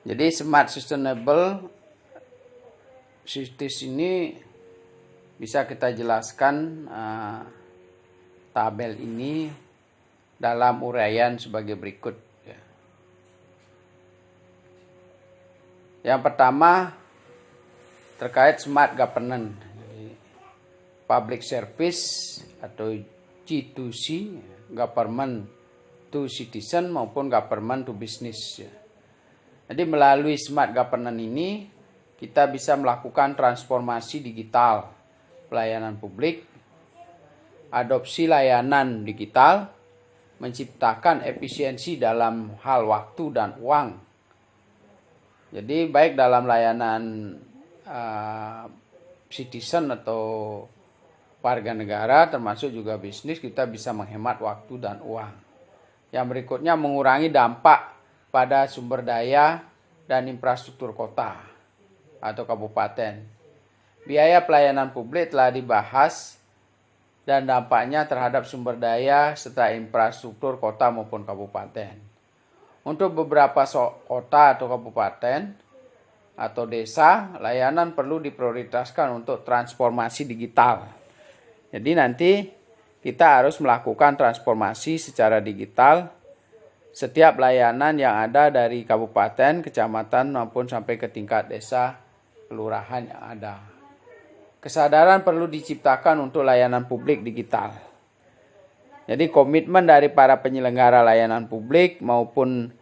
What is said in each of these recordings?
Jadi smart sustainable cities ini bisa kita jelaskan tabel ini dalam uraian sebagai berikut. Yang pertama terkait smart governance, public service atau G2C, government to citizen maupun government to business. Jadi melalui smart governance ini kita bisa melakukan transformasi digital pelayanan publik, adopsi layanan digital, menciptakan efisiensi dalam hal waktu dan uang. Jadi baik dalam layanan citizen atau warga negara termasuk juga bisnis, kita bisa menghemat waktu dan uang. Yang berikutnya mengurangi dampak pada sumber daya dan infrastruktur kota atau kabupaten. Biaya pelayanan publik telah dibahas dan dampaknya terhadap sumber daya serta infrastruktur kota maupun kabupaten. Untuk beberapa kota atau kabupaten atau desa, layanan perlu diprioritaskan untuk transformasi digital. Jadi nanti kita harus melakukan transformasi secara digital setiap layanan yang ada dari kabupaten, kecamatan maupun sampai ke tingkat desa, kelurahan yang ada. Kesadaran perlu diciptakan untuk layanan publik digital. Jadi komitmen dari para penyelenggara layanan publik maupun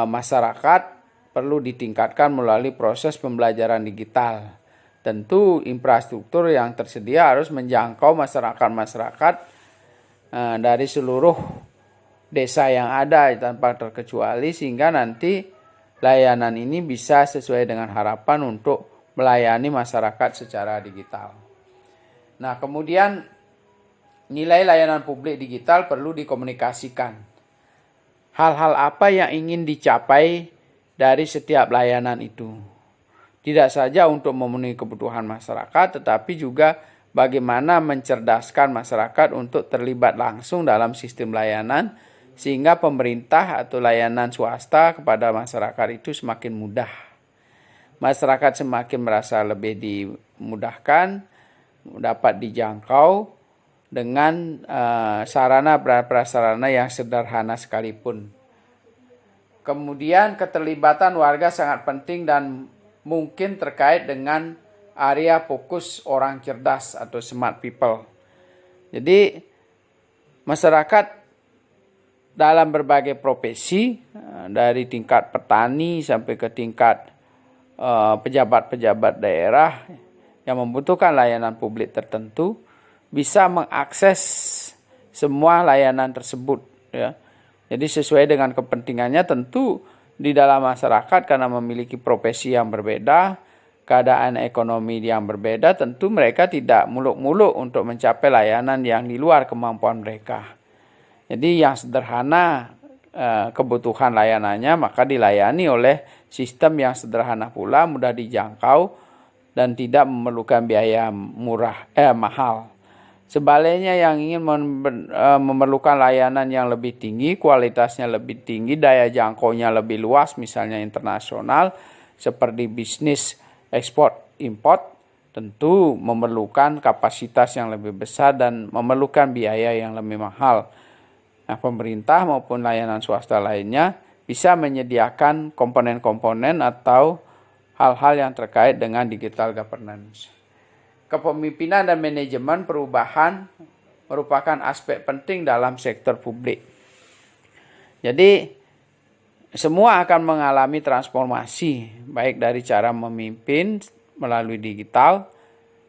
masyarakat perlu ditingkatkan melalui proses pembelajaran digital. Tentu infrastruktur yang tersedia harus menjangkau masyarakat-masyarakat dari seluruh desa yang ada tanpa terkecuali, sehingga nanti layanan ini bisa sesuai dengan harapan untuk melayani masyarakat secara digital. Nah, kemudian nilai layanan publik digital perlu dikomunikasikan. Hal-hal apa yang ingin dicapai dari setiap layanan itu. Tidak saja untuk memenuhi kebutuhan masyarakat, tetapi juga bagaimana mencerdaskan masyarakat untuk terlibat langsung dalam sistem layanan, sehingga pemerintah atau layanan swasta kepada masyarakat itu semakin mudah. Masyarakat semakin merasa lebih dimudahkan, dapat dijangkau, dengan sarana prasarana yang sederhana sekalipun. Kemudian keterlibatan warga sangat penting dan mungkin terkait dengan area fokus orang cerdas atau smart people. Jadi masyarakat dalam berbagai profesi, dari tingkat petani sampai ke tingkat pejabat-pejabat daerah yang membutuhkan layanan publik tertentu, bisa mengakses semua layanan tersebut, ya. Jadi sesuai dengan kepentingannya. Tentu di dalam masyarakat karena memiliki profesi yang berbeda, keadaan ekonomi yang berbeda, tentu mereka tidak muluk-muluk untuk mencapai layanan yang di luar kemampuan mereka. Jadi yang sederhana kebutuhan layanannya maka dilayani oleh sistem yang sederhana pula, mudah dijangkau dan tidak memerlukan biaya mahal. Sebaliknya yang ingin memerlukan layanan yang lebih tinggi, kualitasnya lebih tinggi, daya jangkaunya lebih luas, misalnya internasional, seperti bisnis ekspor import, tentu memerlukan kapasitas yang lebih besar dan memerlukan biaya yang lebih mahal. Nah, pemerintah maupun layanan swasta lainnya bisa menyediakan komponen-komponen atau hal-hal yang terkait dengan digital governance. Kepemimpinan dan manajemen perubahan merupakan aspek penting dalam sektor publik. Jadi semua akan mengalami transformasi, baik dari cara memimpin melalui digital.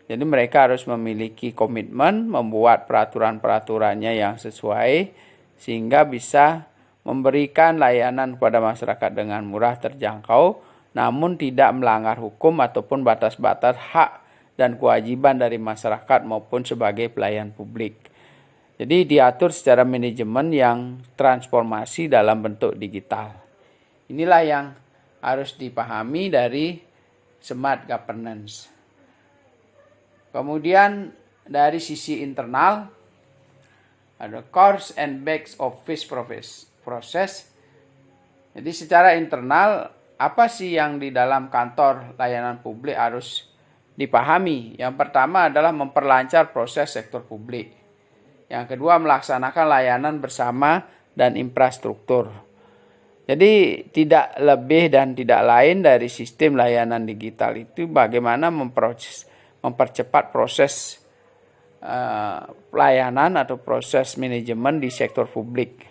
Jadi mereka harus memiliki komitmen, membuat peraturan-peraturannya yang sesuai, sehingga bisa memberikan layanan kepada masyarakat dengan murah, terjangkau, namun tidak melanggar hukum ataupun batas-batas hak dan kewajiban dari masyarakat maupun sebagai pelayan publik. Jadi diatur secara manajemen yang transformasi dalam bentuk digital. Inilah yang harus dipahami dari smart governance. Kemudian dari sisi internal ada course and back office process. Jadi secara internal apa sih yang di dalam kantor layanan publik harus dipahami? Yang pertama adalah memperlancar proses sektor publik. Yang kedua, melaksanakan layanan bersama dan infrastruktur. Jadi tidak lebih dan tidak lain dari sistem layanan digital itu bagaimana mempercepat proses pelayanan atau proses manajemen di sektor publik.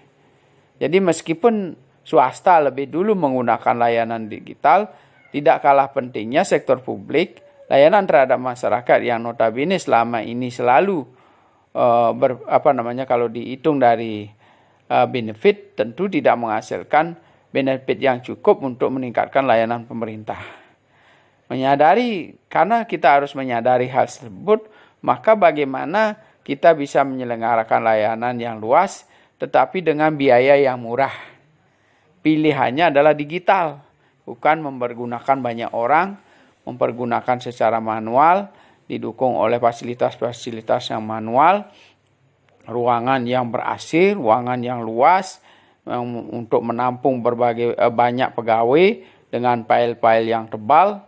Jadi meskipun swasta lebih dulu menggunakan layanan digital, tidak kalah pentingnya sektor publik, layanan terhadap masyarakat yang notabene selama ini selalu kalau dihitung dari benefit, tentu tidak menghasilkan benefit yang cukup untuk meningkatkan layanan pemerintah. Karena kita harus menyadari hal tersebut, maka bagaimana kita bisa menyelenggarakan layanan yang luas tetapi dengan biaya yang murah. Pilihannya adalah digital, bukan mempergunakan banyak orang, mempergunakan secara manual, didukung oleh fasilitas-fasilitas yang manual, ruangan yang ber-AC, ruangan yang luas untuk menampung banyak pegawai dengan file-file yang tebal,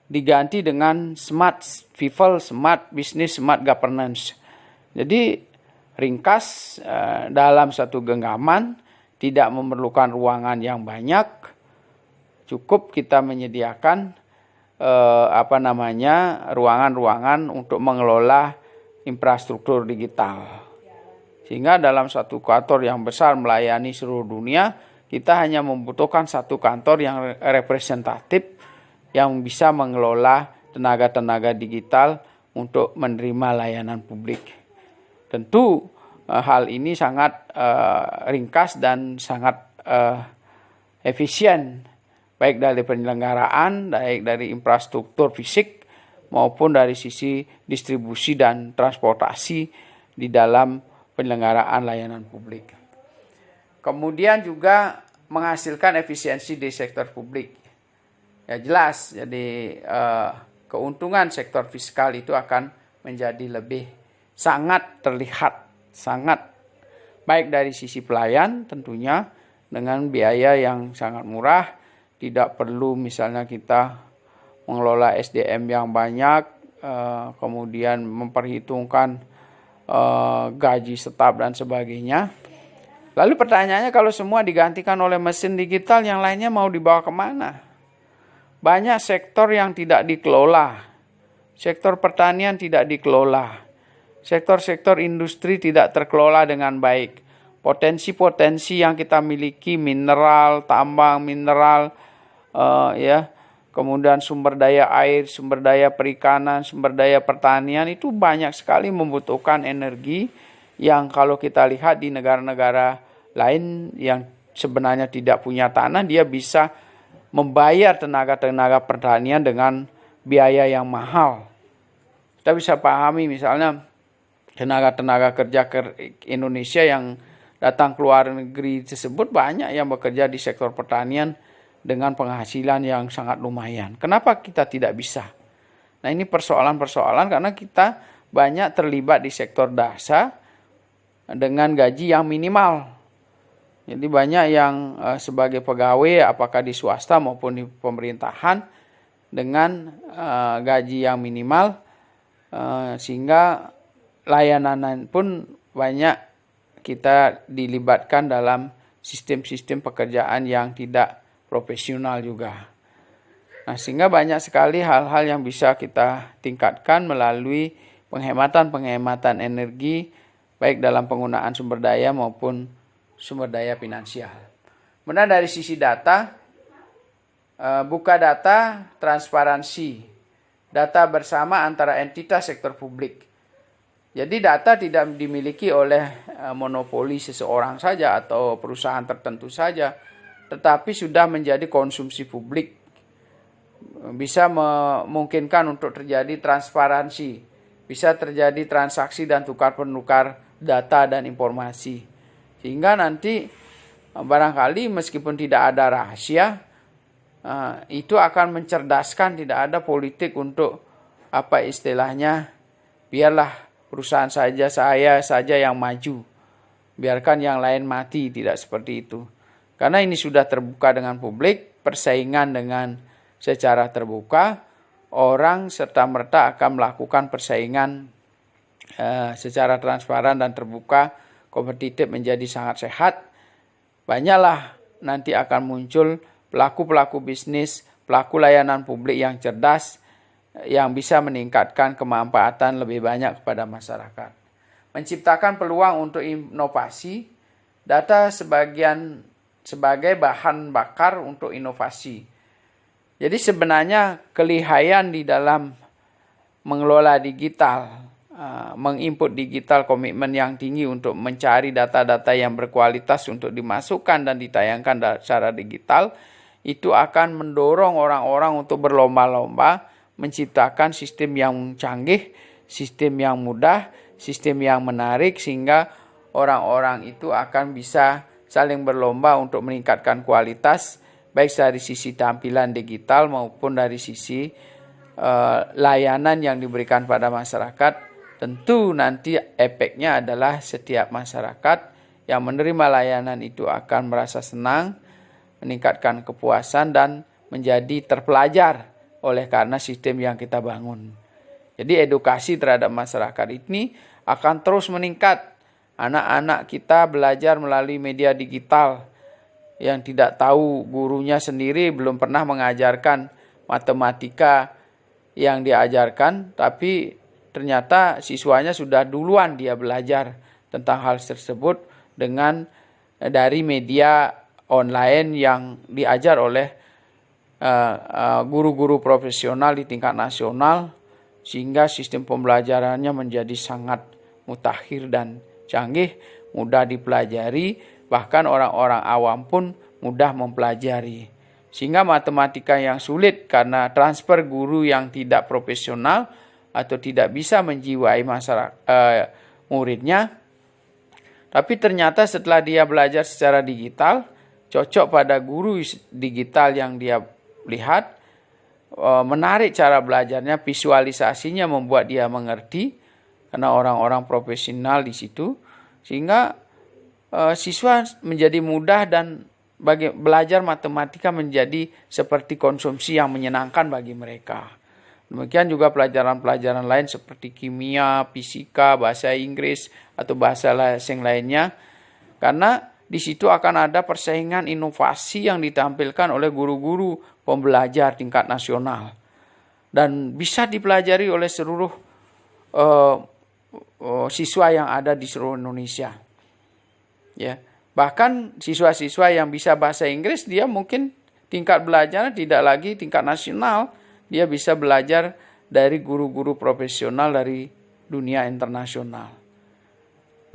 diganti dengan smart people, smart business, smart governance. Jadi ringkas, dalam satu genggaman, tidak memerlukan ruangan yang banyak, cukup kita menyediakan ruangan-ruangan untuk mengelola infrastruktur digital. Sehingga dalam satu kantor yang besar melayani seluruh dunia, kita hanya membutuhkan satu kantor yang representatif yang bisa mengelola tenaga-tenaga digital untuk menerima layanan publik. Tentu hal ini sangat ringkas dan sangat efisien, baik dari penyelenggaraan, baik dari infrastruktur fisik, maupun dari sisi distribusi dan transportasi di dalam penyelenggaraan layanan publik. Kemudian juga menghasilkan efisiensi di sektor publik. Ya jelas, jadi keuntungan sektor fiskal itu akan menjadi lebih sangat terlihat, sangat baik dari sisi pelayan tentunya dengan biaya yang sangat murah, tidak perlu misalnya kita mengelola SDM yang banyak, kemudian memperhitungkan gaji staf dan sebagainya. Lalu pertanyaannya, kalau semua digantikan oleh mesin digital, yang lainnya mau dibawa kemana? Banyak sektor yang tidak dikelola. Sektor pertanian tidak dikelola. Sektor-sektor industri tidak terkelola dengan baik. Potensi-potensi yang kita miliki, mineral, tambang mineral, kemudian sumber daya air, sumber daya perikanan, sumber daya pertanian, itu banyak sekali membutuhkan energi yang kalau kita lihat di negara-negara lain yang sebenarnya tidak punya tanah, dia bisa membayar tenaga-tenaga pertanian dengan biaya yang mahal. Kita bisa pahami misalnya tenaga-tenaga kerja Indonesia yang datang ke luar negeri tersebut banyak yang bekerja di sektor pertanian dengan penghasilan yang sangat lumayan. Kenapa kita tidak bisa? Nah, ini persoalan-persoalan karena kita banyak terlibat di sektor dasar dengan gaji yang minimal. Jadi banyak yang sebagai pegawai apakah di swasta maupun di pemerintahan dengan gaji yang minimal, sehingga layanan pun banyak kita dilibatkan dalam sistem-sistem pekerjaan yang tidak profesional juga. Nah, sehingga banyak sekali hal-hal yang bisa kita tingkatkan melalui penghematan energi baik dalam penggunaan sumber daya maupun sumber daya finansial. Kemudian dari sisi data, buka data, transparansi, data bersama antara entitas sektor publik. Jadi data tidak dimiliki oleh monopoli seseorang saja atau perusahaan tertentu saja, tetapi sudah menjadi konsumsi publik. Bisa memungkinkan untuk terjadi transparansi, bisa terjadi transaksi dan tukar-penukar data dan informasi. Sehingga nanti barangkali meskipun tidak ada rahasia, itu akan mencerdaskan, tidak ada politik untuk biarlah perusahaan saya saja yang maju, biarkan yang lain mati, tidak seperti itu. Karena ini sudah terbuka dengan publik, persaingan dengan secara terbuka, orang serta-merta akan melakukan persaingan secara transparan dan terbuka, kompetitif menjadi sangat sehat. Banyaklah nanti akan muncul pelaku-pelaku bisnis, pelaku layanan publik yang cerdas, yang bisa meningkatkan kemanfaatan lebih banyak kepada masyarakat. Menciptakan peluang untuk inovasi, data sebagai bahan bakar untuk inovasi. Jadi sebenarnya kelihayan di dalam mengelola digital, menginput digital, komitmen yang tinggi untuk mencari data-data yang berkualitas untuk dimasukkan dan ditayangkan secara digital, itu akan mendorong orang-orang untuk berlomba-lomba menciptakan sistem yang canggih, sistem yang mudah, sistem yang menarik, sehingga orang-orang itu akan bisa saling berlomba untuk meningkatkan kualitas, baik dari sisi tampilan digital maupun dari sisi layanan yang diberikan pada masyarakat. Tentu nanti efeknya adalah setiap masyarakat yang menerima layanan itu akan merasa senang, meningkatkan kepuasan, dan menjadi terpelajar oleh karena sistem yang kita bangun. Jadi edukasi terhadap masyarakat ini akan terus meningkat. Anak-anak kita belajar melalui media digital, yang tidak tahu gurunya sendiri belum pernah mengajarkan matematika yang diajarkan, tapi ternyata siswanya sudah duluan dia belajar tentang hal tersebut dari media online yang diajar oleh guru-guru profesional di tingkat nasional, sehingga sistem pembelajarannya menjadi sangat mutakhir dan canggih, mudah dipelajari, bahkan orang-orang awam pun mudah mempelajari. Sehingga matematika yang sulit karena transfer guru yang tidak profesional atau tidak bisa menjiwai muridnya. Tapi ternyata setelah dia belajar secara digital, cocok pada guru digital yang dia lihat, menarik cara belajarnya, visualisasinya membuat dia mengerti, karena orang-orang profesional di situ, sehingga siswa menjadi mudah dan belajar matematika menjadi seperti konsumsi yang menyenangkan bagi mereka. Demikian juga pelajaran-pelajaran lain seperti kimia, fisika, bahasa Inggris, atau bahasa asing lainnya, karena di situ akan ada persaingan inovasi yang ditampilkan oleh guru-guru pembelajar tingkat nasional dan bisa dipelajari oleh seluruh siswa yang ada di seluruh Indonesia. Ya, bahkan siswa-siswa yang bisa bahasa Inggris, dia mungkin tingkat belajarnya tidak lagi tingkat nasional, dia bisa belajar dari guru-guru profesional dari dunia internasional.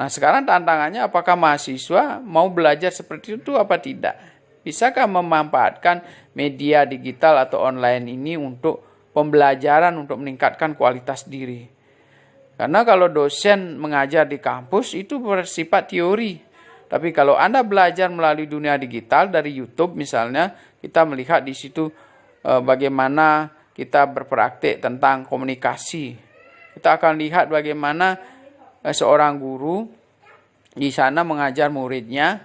Nah, sekarang tantangannya apakah mahasiswa mau belajar seperti itu apa tidak? Bisakah memanfaatkan media digital atau online ini untuk pembelajaran, untuk meningkatkan kualitas diri? Karena kalau dosen mengajar di kampus itu bersifat teori. Tapi kalau Anda belajar melalui dunia digital dari YouTube misalnya, kita melihat di situ bagaimana kita berpraktik tentang komunikasi. Kita akan lihat bagaimana seorang guru di sana mengajar muridnya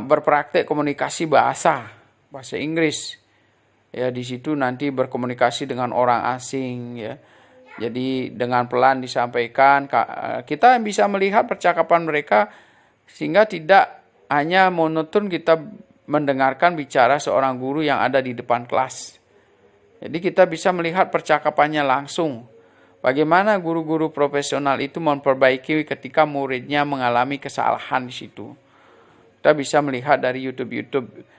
berpraktik komunikasi bahasa Inggris. Ya, di situ nanti berkomunikasi dengan orang asing, ya. Jadi dengan pelan disampaikan, kita bisa melihat percakapan mereka sehingga tidak hanya monoton kita mendengarkan bicara seorang guru yang ada di depan kelas. Jadi kita bisa melihat percakapannya langsung. Bagaimana guru-guru profesional itu memperbaiki ketika muridnya mengalami kesalahan di situ. Kita bisa melihat dari YouTube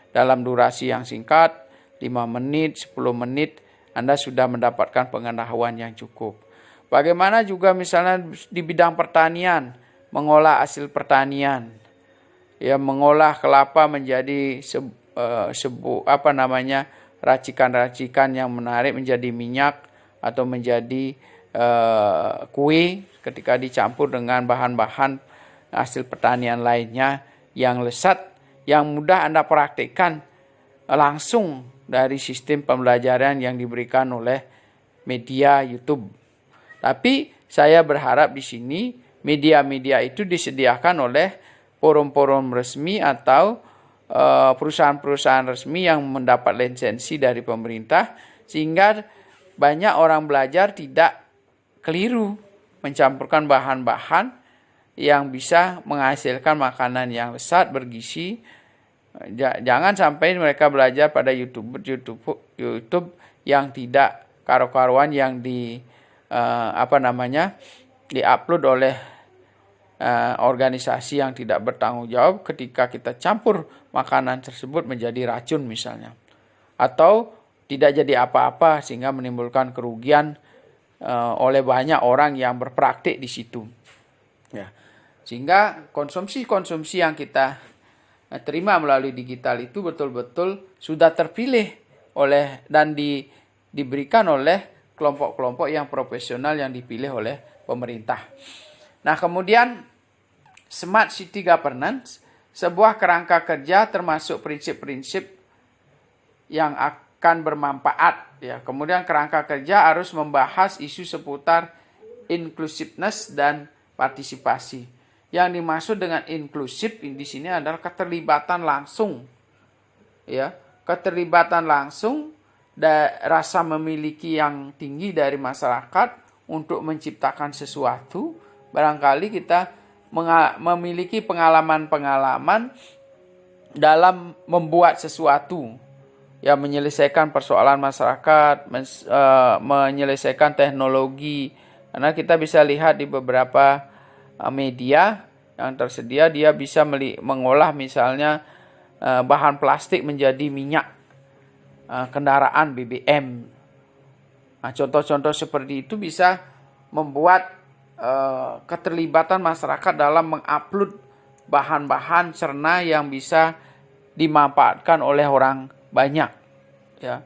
dalam durasi yang singkat, 5 menit, 10 menit, Anda sudah mendapatkan pengetahuan yang cukup. Bagaimana juga misalnya di bidang pertanian, mengolah hasil pertanian. Ya, mengolah kelapa menjadi racikan-racikan yang menarik menjadi minyak atau menjadi kue ketika dicampur dengan bahan-bahan hasil pertanian lainnya yang lezat, yang mudah Anda praktikkan langsung dari sistem pembelajaran yang diberikan oleh media YouTube. Tapi saya berharap di sini media-media itu disediakan oleh forum-forum resmi atau perusahaan-perusahaan resmi yang mendapat lisensi dari pemerintah, sehingga banyak orang belajar tidak keliru mencampurkan bahan-bahan yang bisa menghasilkan makanan yang lezat, bergizi. Jangan sampai mereka belajar pada YouTube yang tidak karu-karuan, yang diupload oleh organisasi yang tidak bertanggung jawab, ketika kita campur makanan tersebut menjadi racun misalnya, atau tidak jadi apa-apa sehingga menimbulkan kerugian oleh banyak orang yang berpraktik di situ. Ya. Sehingga konsumsi yang kita terima melalui digital itu betul-betul sudah terpilih oleh dan diberikan oleh kelompok-kelompok yang profesional yang dipilih oleh pemerintah. Nah, kemudian Smart City Governance, sebuah kerangka kerja termasuk prinsip-prinsip yang akan bermanfaat. Ya, kemudian kerangka kerja harus membahas isu seputar inclusiveness dan partisipasi. Yang dimaksud dengan inklusif di sini adalah keterlibatan langsung. Ya, keterlibatan langsung dan rasa memiliki yang tinggi dari masyarakat untuk menciptakan sesuatu. Barangkali kita memiliki pengalaman-pengalaman dalam membuat sesuatu, ya, menyelesaikan persoalan masyarakat, menyelesaikan teknologi. Karena kita bisa lihat di beberapa media yang tersedia, dia bisa mengolah misalnya bahan plastik menjadi minyak kendaraan BBM. Nah, contoh-contoh seperti itu bisa membuat keterlibatan masyarakat dalam mengupload bahan-bahan cerna yang bisa dimanfaatkan oleh orang banyak. Ya.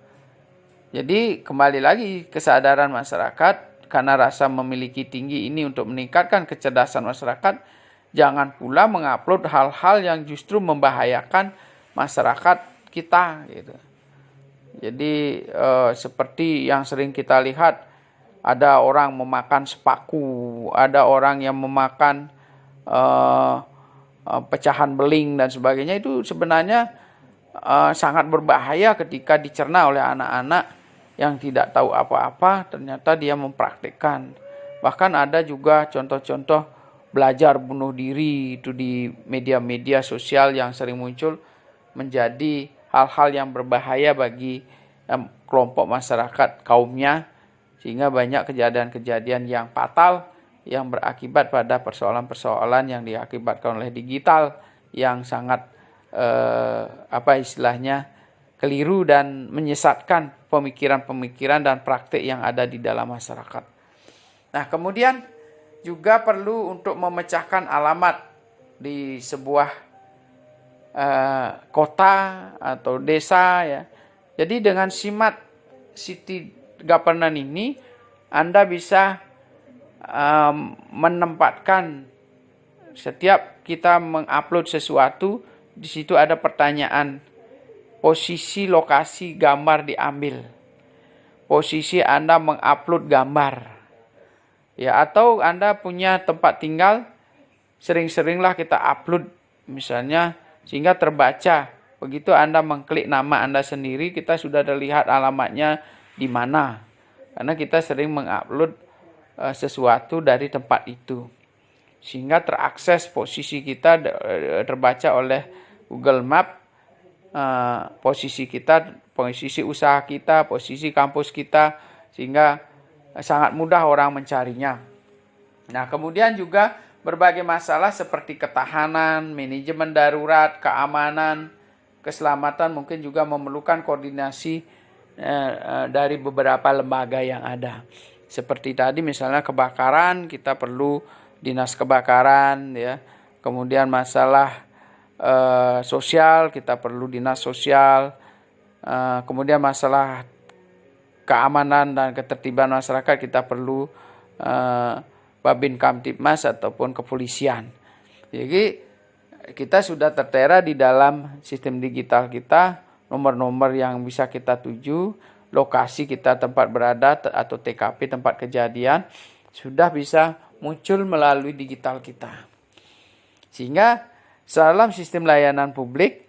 Jadi kembali lagi kesadaran masyarakat. Karena rasa memiliki tinggi ini untuk meningkatkan kecerdasan masyarakat, jangan pula mengupload hal-hal yang justru membahayakan masyarakat kita. Gitu. Jadi seperti yang sering kita lihat, ada orang memakan sepaku, ada orang yang memakan pecahan beling dan sebagainya. Itu sebenarnya sangat berbahaya ketika dicerna oleh anak-anak yang tidak tahu apa-apa, ternyata dia mempraktikkan. Bahkan ada juga contoh-contoh belajar bunuh diri itu di media-media sosial yang sering muncul, menjadi hal-hal yang berbahaya bagi kelompok masyarakat kaumnya, sehingga banyak kejadian-kejadian yang fatal yang berakibat pada persoalan-persoalan yang diakibatkan oleh digital yang sangat keliru dan menyesatkan pemikiran-pemikiran dan praktik yang ada di dalam masyarakat. Nah, kemudian juga perlu untuk memecahkan alamat di sebuah kota atau desa, ya. Jadi dengan Smart City Governance ini Anda bisa menempatkan, setiap kita mengupload sesuatu, di situ ada pertanyaan, posisi lokasi gambar diambil, posisi Anda mengupload gambar, ya, atau Anda punya tempat tinggal, sering-seringlah kita upload misalnya sehingga terbaca. Begitu Anda mengklik nama Anda sendiri, kita sudah terlihat alamatnya di mana, karena kita sering mengupload sesuatu dari tempat itu, sehingga terakses posisi kita, terbaca oleh Google Map, posisi kita, posisi usaha kita, posisi kampus kita, sehingga sangat mudah orang mencarinya. Nah, kemudian juga berbagai masalah seperti ketahanan, manajemen darurat, keamanan, keselamatan mungkin juga memerlukan koordinasi dari beberapa lembaga yang ada. Seperti tadi misalnya kebakaran, kita perlu dinas kebakaran, ya. Kemudian masalah sosial, kita perlu dinas sosial. Kemudian masalah keamanan dan ketertiban masyarakat, kita perlu Babin Kamtibmas ataupun kepolisian. Jadi kita sudah tertera di dalam sistem digital kita, nomor-nomor yang bisa kita tuju, lokasi kita tempat berada atau TKP tempat kejadian sudah bisa muncul melalui digital kita. Sehingga dalam sistem layanan publik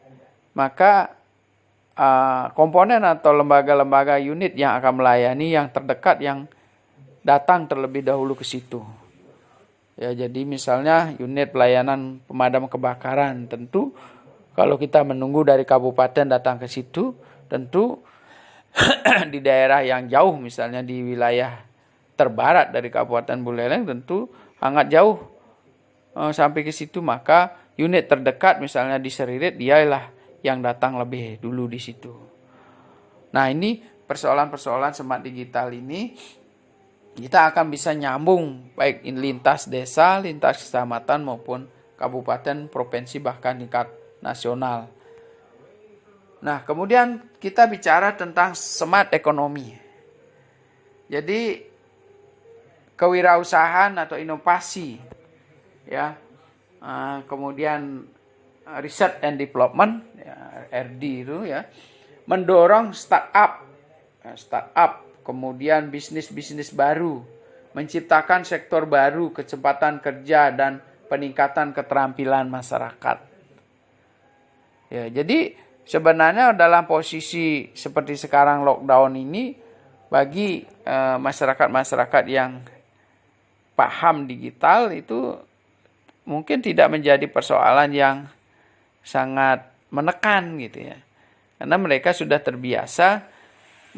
maka komponen atau lembaga-lembaga unit yang akan melayani yang terdekat yang datang terlebih dahulu ke situ. Ya, jadi misalnya unit pelayanan pemadam kebakaran, tentu kalau kita menunggu dari kabupaten datang ke situ, tentu di daerah yang jauh, misalnya di wilayah terbarat dari Kabupaten Buleleng, tentu sangat jauh sampai ke situ, maka unit terdekat misalnya di Seririt, dialah yang datang lebih dulu di situ. Nah, ini persoalan-persoalan smart digital ini kita akan bisa nyambung baik lintas desa, lintas kecamatan maupun kabupaten, provinsi, bahkan tingkat nasional. Nah, kemudian kita bicara tentang smart ekonomi. Jadi kewirausahaan atau inovasi, ya, kemudian research and development, ya, RD itu ya, mendorong startup, kemudian bisnis-bisnis baru, menciptakan sektor baru, kecepatan kerja, dan peningkatan keterampilan masyarakat. Ya, jadi sebenarnya dalam posisi seperti sekarang lockdown ini, bagi masyarakat-masyarakat yang paham digital itu mungkin tidak menjadi persoalan yang sangat menekan gitu ya. Karena mereka sudah terbiasa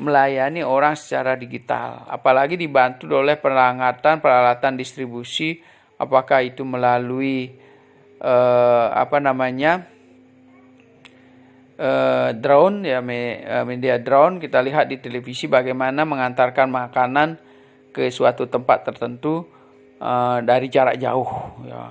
melayani orang secara digital, apalagi dibantu oleh peralatan distribusi, apakah itu melalui drone, ya, media drone. Kita lihat di televisi bagaimana mengantarkan makanan ke suatu tempat tertentu dari jarak jauh, ya.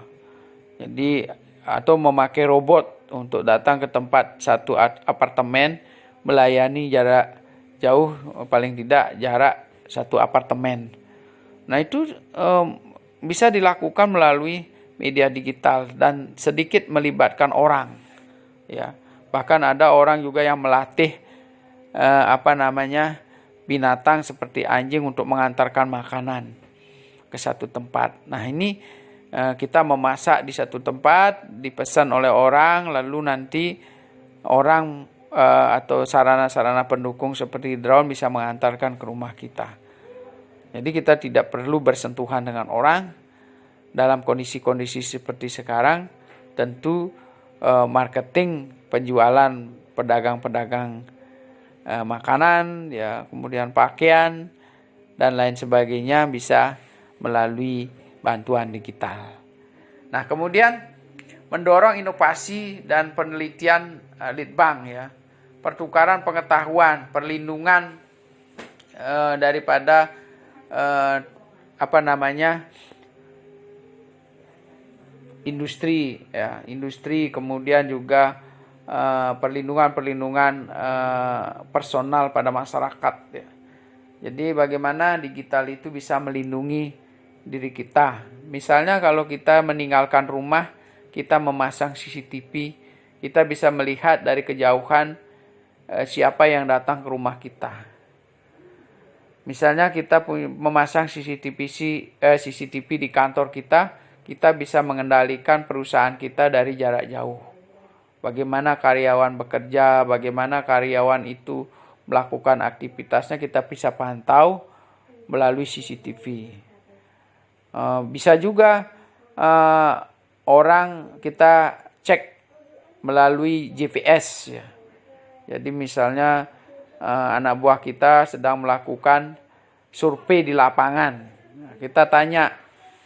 Jadi atau memakai robot untuk datang ke tempat satu apartemen, melayani jarak jauh, paling tidak jarak satu apartemen. Nah, itu bisa dilakukan melalui media digital dan sedikit melibatkan orang, ya. Bahkan ada orang juga yang melatih binatang seperti anjing untuk mengantarkan makanan ke satu tempat. Nah, ini kita memasak di satu tempat, dipesan oleh orang, lalu nanti orang atau sarana-sarana pendukung seperti drone bisa mengantarkan ke rumah kita. Jadi kita tidak perlu bersentuhan dengan orang. Dalam kondisi-kondisi seperti sekarang, tentu marketing, penjualan, pedagang-pedagang makanan, ya, kemudian pakaian dan lain sebagainya bisa melalui bantuan digital. Nah, kemudian mendorong inovasi dan penelitian litbang, ya, pertukaran pengetahuan, perlindungan daripada industri, ya, industri, kemudian juga perlindungan personal pada masyarakat, ya. Jadi bagaimana digital itu bisa melindungi diri kita. Misalnya kalau kita meninggalkan rumah, kita memasang CCTV, kita bisa melihat dari kejauhan siapa yang datang ke rumah kita. Misalnya kita memasang CCTV di kantor kita bisa mengendalikan perusahaan kita dari jarak jauh. Bagaimana karyawan bekerja, bagaimana karyawan itu melakukan aktivitasnya, kita bisa pantau melalui CCTV. Bisa juga orang kita cek melalui GPS, ya. Jadi misalnya anak buah kita sedang melakukan survei di lapangan, nah, kita tanya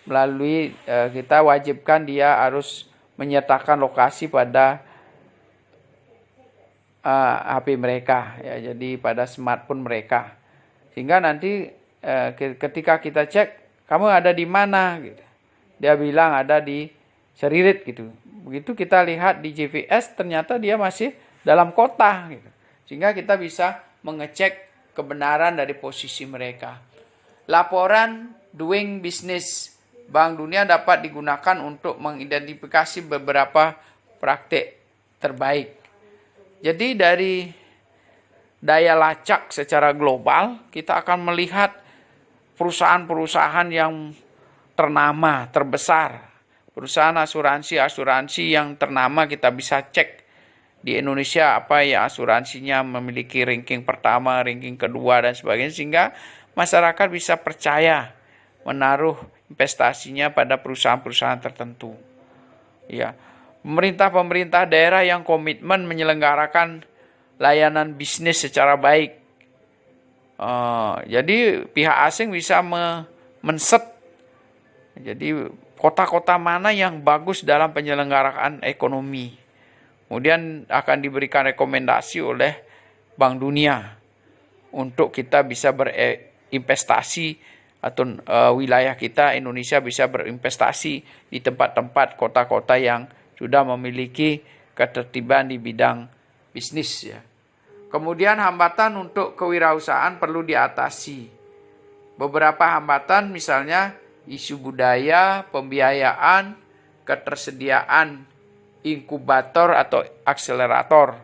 melalui kita wajibkan dia harus menyertakan lokasi pada HP mereka, ya, jadi pada smartphone mereka, sehingga nanti ketika kita cek, kamu ada di mana, gitu, dia bilang ada di Seririt, gitu. Begitu kita lihat di GPS, ternyata dia masih dalam kota, gitu. Sehingga kita bisa mengecek kebenaran dari posisi mereka. Laporan Doing Business Bank Dunia dapat digunakan untuk mengidentifikasi beberapa praktik terbaik. Jadi dari daya lacak secara global, kita akan melihat perusahaan-perusahaan yang ternama, terbesar, perusahaan asuransi yang ternama, kita bisa cek di Indonesia apa ya asuransinya memiliki ranking pertama, ranking kedua dan sebagainya, sehingga masyarakat bisa percaya menaruh investasinya pada perusahaan-perusahaan tertentu. Ya, pemerintah daerah yang komitmen menyelenggarakan layanan bisnis secara baik. Jadi pihak asing bisa men-set. Jadi kota-kota mana yang bagus dalam penyelenggaraan ekonomi. Kemudian akan diberikan rekomendasi oleh Bank Dunia untuk kita bisa berinvestasi atau wilayah kita Indonesia bisa berinvestasi di tempat-tempat kota-kota yang sudah memiliki ketertiban di bidang bisnis ya. Kemudian hambatan untuk kewirausahaan perlu diatasi. Beberapa hambatan misalnya isu budaya, pembiayaan, ketersediaan inkubator atau akselerator.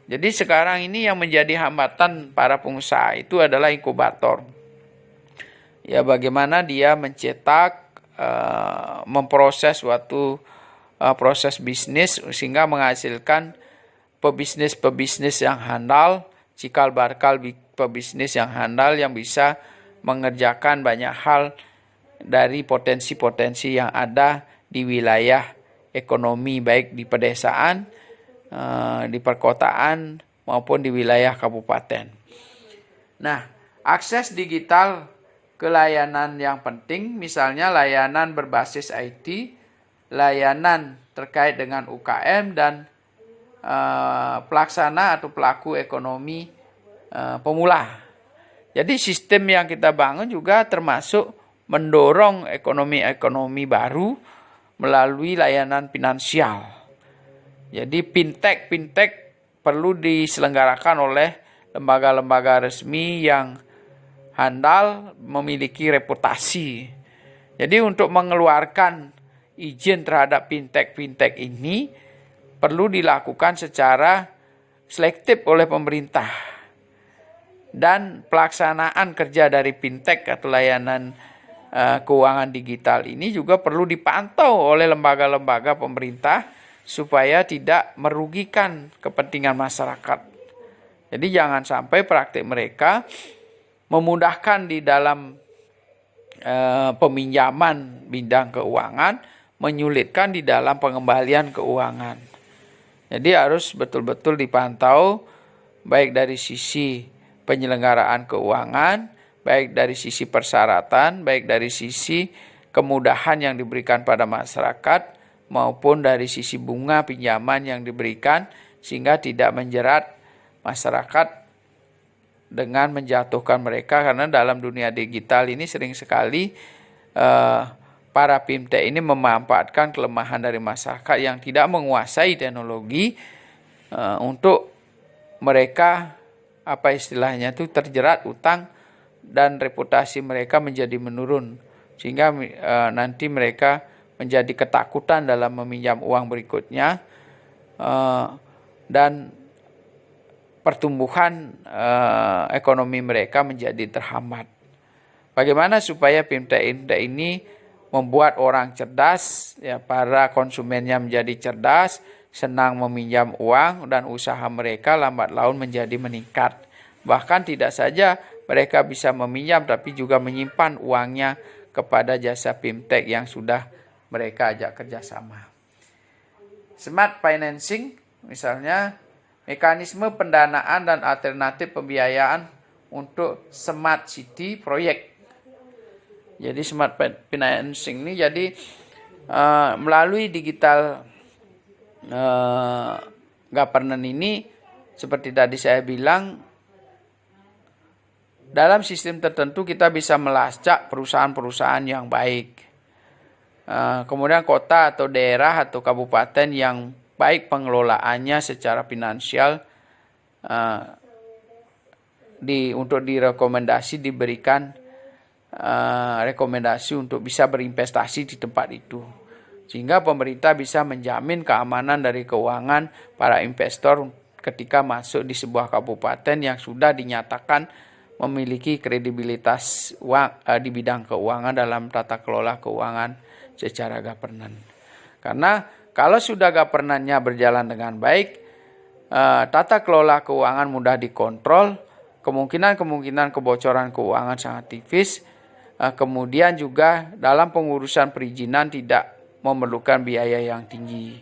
Jadi sekarang ini yang menjadi hambatan para pengusaha itu adalah inkubator. Ya, bagaimana dia mencetak, memproses suatu proses bisnis sehingga menghasilkan pebisnis yang handal, cikal bakal pebisnis yang handal yang bisa mengerjakan banyak hal dari potensi-potensi yang ada di wilayah ekonomi, baik di pedesaan, di perkotaan maupun di wilayah kabupaten. Nah, akses digital ke layanan yang penting, misalnya layanan berbasis IT, layanan terkait dengan UKM dan pelaksana atau pelaku ekonomi pemula. Jadi sistem yang kita bangun juga termasuk mendorong ekonomi baru melalui layanan finansial. Jadi fintech perlu diselenggarakan oleh lembaga-lembaga resmi yang handal, memiliki reputasi. Jadi untuk mengeluarkan izin terhadap fintech ini perlu dilakukan secara selektif oleh pemerintah. Dan pelaksanaan kerja dari fintech atau layanan keuangan digital ini juga perlu dipantau oleh lembaga-lembaga pemerintah supaya tidak merugikan kepentingan masyarakat. Jadi jangan sampai praktik mereka memudahkan di dalam peminjaman bidang keuangan, menyulitkan di dalam pengembalian keuangan. Jadi harus betul-betul dipantau baik dari sisi penyelenggaraan keuangan, baik dari sisi persyaratan, baik dari sisi kemudahan yang diberikan pada masyarakat, maupun dari sisi bunga pinjaman yang diberikan, sehingga tidak menjerat masyarakat dengan menjatuhkan mereka, karena dalam dunia digital ini sering sekali para fintech ini memanfaatkan kelemahan dari masyarakat yang tidak menguasai teknologi untuk mereka terjerat utang dan reputasi mereka menjadi menurun, sehingga nanti mereka menjadi ketakutan dalam meminjam uang berikutnya dan pertumbuhan ekonomi mereka menjadi terhambat. Bagaimana supaya fintech ini membuat orang cerdas, ya, para konsumennya menjadi cerdas, senang meminjam uang, dan usaha mereka lambat laun menjadi meningkat. Bahkan tidak saja mereka bisa meminjam, tapi juga menyimpan uangnya kepada jasa fintech yang sudah mereka ajak kerjasama. Smart financing, misalnya mekanisme pendanaan dan alternatif pembiayaan untuk smart city proyek. Jadi smart financing ini jadi melalui digital governance ini, seperti tadi saya bilang, dalam sistem tertentu kita bisa melacak perusahaan-perusahaan yang baik. Kemudian kota atau daerah atau kabupaten yang baik pengelolaannya secara finansial, untuk direkomendasi diberikan rekomendasi untuk bisa berinvestasi di tempat itu, sehingga pemerintah bisa menjamin keamanan dari keuangan para investor ketika masuk di sebuah kabupaten yang sudah dinyatakan memiliki kredibilitas di bidang keuangan dalam tata kelola keuangan secara governance. Karena kalau sudah governance-nya berjalan dengan baik, tata kelola keuangan mudah dikontrol, kemungkinan kebocoran keuangan sangat tipis, kemudian juga dalam pengurusan perizinan tidak memerlukan biaya yang tinggi.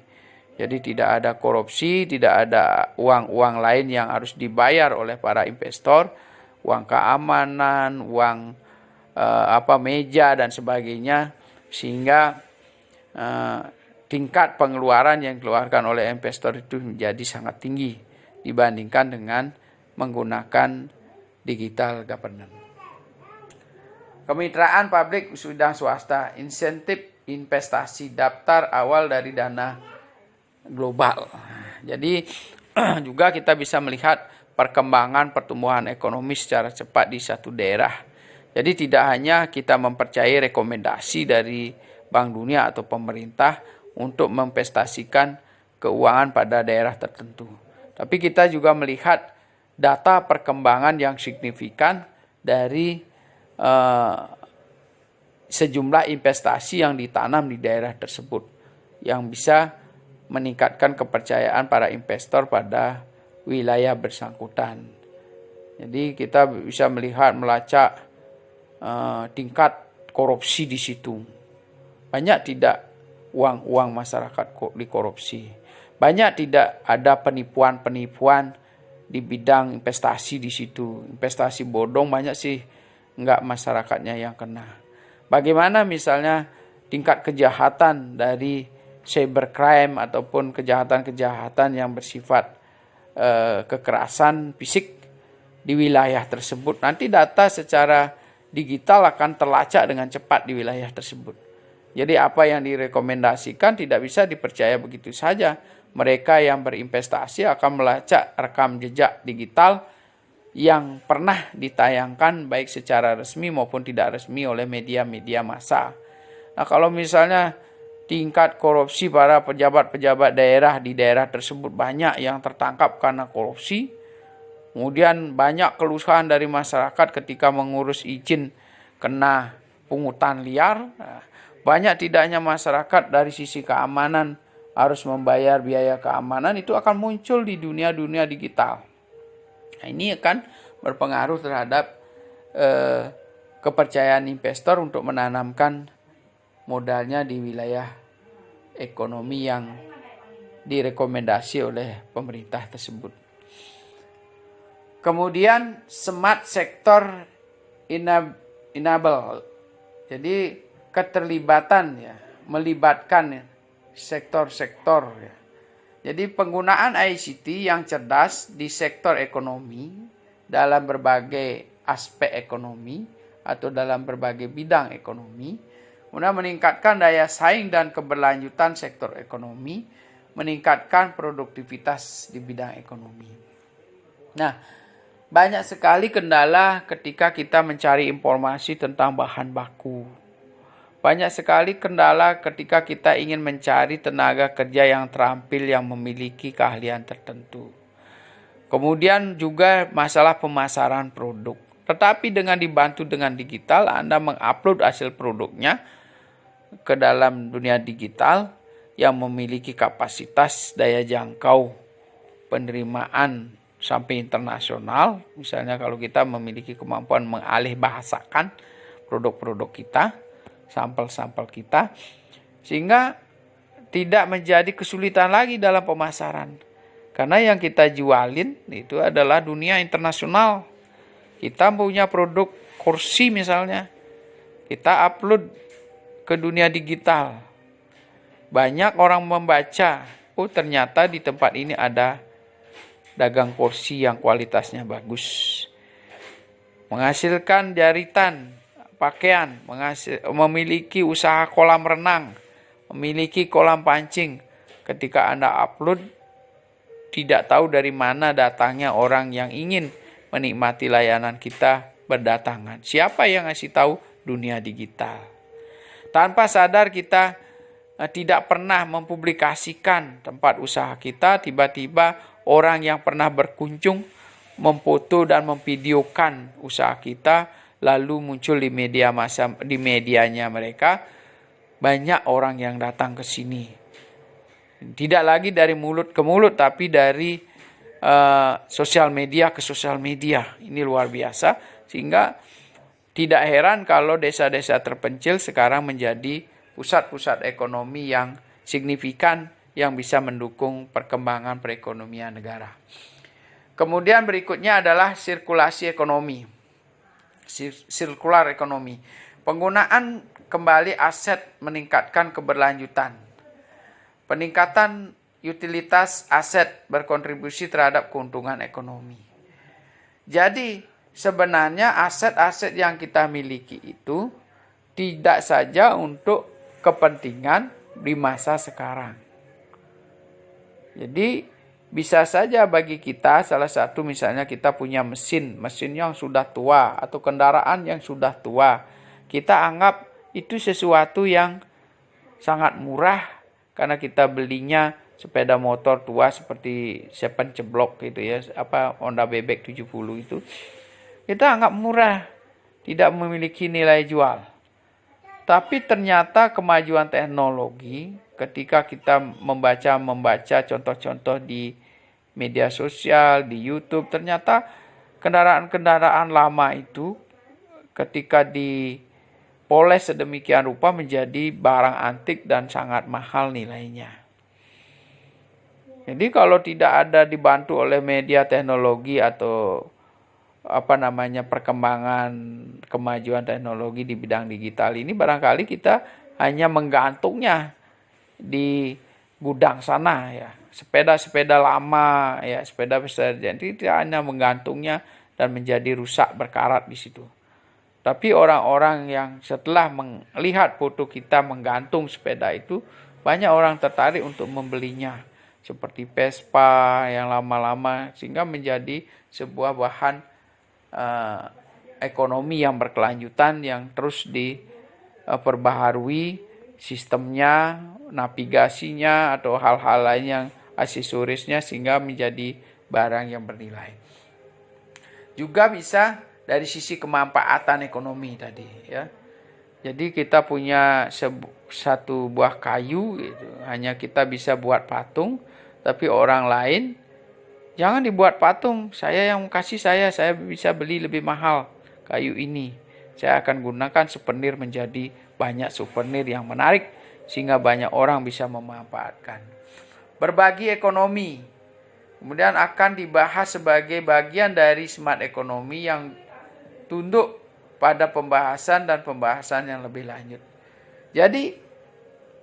Jadi tidak ada korupsi, tidak ada uang-uang lain yang harus dibayar oleh para investor, uang keamanan, uang meja dan sebagainya, sehingga tingkat pengeluaran yang dikeluarkan oleh investor itu menjadi sangat tinggi dibandingkan dengan menggunakan digital governance. Kemitraan publik dan swasta, insentif investasi, daftar awal dari dana global. Jadi juga kita bisa melihat perkembangan pertumbuhan ekonomi secara cepat di satu daerah. Jadi tidak hanya kita mempercayai rekomendasi dari Bank Dunia atau pemerintah untuk memvestasikan keuangan pada daerah tertentu, tapi kita juga melihat data perkembangan yang signifikan dari sejumlah investasi yang ditanam di daerah tersebut yang bisa meningkatkan kepercayaan para investor pada wilayah bersangkutan. Jadi kita bisa melacak tingkat korupsi di situ. Banyak tidak uang masyarakat dikorupsi. Banyak tidak ada penipuan di bidang investasi di situ. Investasi bodong banyak sih enggak masyarakatnya yang kena. Bagaimana misalnya tingkat kejahatan dari cybercrime ataupun kejahatan-kejahatan yang bersifat kekerasan fisik di wilayah tersebut. Nanti data secara digital akan terlacak dengan cepat di wilayah tersebut. Jadi apa yang direkomendasikan tidak bisa dipercaya begitu saja. Mereka yang berinvestasi akan melacak rekam jejak digital yang pernah ditayangkan baik secara resmi maupun tidak resmi oleh media-media massa. Nah, kalau misalnya tingkat korupsi para pejabat-pejabat daerah di daerah tersebut banyak yang tertangkap karena korupsi, kemudian banyak keluhan dari masyarakat ketika mengurus izin kena pungutan liar, banyak tidaknya masyarakat dari sisi keamanan harus membayar biaya keamanan, itu akan muncul di dunia digital. Nah, ini akan berpengaruh terhadap kepercayaan investor untuk menanamkan modalnya di wilayah ekonomi yang direkomendasi oleh pemerintah tersebut. Kemudian smart sector enable. Jadi keterlibatan ya, melibatkan sektor-sektor ya. Jadi penggunaan ICT yang cerdas di sektor ekonomi dalam berbagai aspek ekonomi atau dalam berbagai bidang ekonomi, kemudian meningkatkan daya saing dan keberlanjutan sektor ekonomi, meningkatkan produktivitas di bidang ekonomi. Nah, banyak sekali kendala ketika kita mencari informasi tentang bahan baku. Banyak sekali kendala ketika kita ingin mencari tenaga kerja yang terampil yang memiliki keahlian tertentu. Kemudian juga masalah pemasaran produk. Tetapi dengan dibantu dengan digital, Anda mengupload hasil produknya ke dalam dunia digital yang memiliki kapasitas daya jangkau penerimaan sampai internasional. Misalnya kalau kita memiliki kemampuan mengalih bahasakan produk-produk kita, sampel-sampel kita, sehingga tidak menjadi kesulitan lagi dalam pemasaran. Karena yang kita jualin itu adalah dunia internasional. Kita punya produk kursi misalnya, kita upload ke dunia digital. Banyak orang membaca, oh ternyata di tempat ini ada dagang kursi yang kualitasnya bagus. Menghasilkan jaritan, pakaian, memiliki usaha kolam renang, memiliki kolam pancing. Ketika Anda upload, tidak tahu dari mana datangnya orang yang ingin menikmati layanan kita berdatangan. Siapa yang ngasih tahu? Dunia digital. Tanpa sadar kita tidak pernah mempublikasikan tempat usaha kita, tiba-tiba orang yang pernah berkunjung memfoto dan memvideokan usaha kita, lalu muncul di media massa, di medianya mereka, banyak orang yang datang ke sini. Tidak lagi dari mulut ke mulut, tapi dari sosial media ke sosial media. Ini luar biasa, sehingga tidak heran kalau desa-desa terpencil sekarang menjadi pusat-pusat ekonomi yang signifikan yang bisa mendukung perkembangan perekonomian negara. Kemudian berikutnya adalah sirkulasi ekonomi. Sirkular ekonomi. Penggunaan kembali aset meningkatkan keberlanjutan. Peningkatan utilitas aset berkontribusi terhadap keuntungan ekonomi. Jadi sebenarnya aset-aset yang kita miliki itu tidak saja untuk kepentingan di masa sekarang. Jadi bisa saja bagi kita, salah satu misalnya kita punya mesin yang sudah tua atau kendaraan yang sudah tua. Kita anggap itu sesuatu yang sangat murah karena kita belinya sepeda motor tua seperti Seven Ceblok gitu ya, Honda Bebek 70 itu. Kita anggap murah, tidak memiliki nilai jual. Tapi ternyata kemajuan teknologi ketika kita membaca contoh-contoh di media sosial, di YouTube, ternyata kendaraan-kendaraan lama itu ketika dipoles sedemikian rupa menjadi barang antik dan sangat mahal nilainya. Jadi kalau tidak ada dibantu oleh media teknologi atau perkembangan kemajuan teknologi di bidang digital ini, barangkali kita hanya menggantungnya di gudang sana ya. Sepeda-sepeda lama ya, jadi tidak hanya menggantungnya dan menjadi rusak berkarat di situ. Tapi orang-orang yang setelah melihat foto kita menggantung sepeda itu, banyak orang tertarik untuk membelinya. Seperti Vespa yang lama-lama, sehingga menjadi sebuah bahan ekonomi yang berkelanjutan yang terus diperbaharui sistemnya, navigasinya atau hal-hal lain yang aksesorisnya sehingga menjadi barang yang bernilai. Juga bisa dari sisi kemanfaatan ekonomi tadi ya. Jadi kita punya satu buah kayu gitu, hanya kita bisa buat patung, tapi orang lain jangan dibuat patung, saya yang kasih saya bisa beli lebih mahal kayu ini. Saya akan gunakan souvenir menjadi banyak souvenir yang menarik sehingga banyak orang bisa memanfaatkan. Berbagi ekonomi kemudian akan dibahas sebagai bagian dari smart ekonomi yang tunduk pada pembahasan yang lebih lanjut. Jadi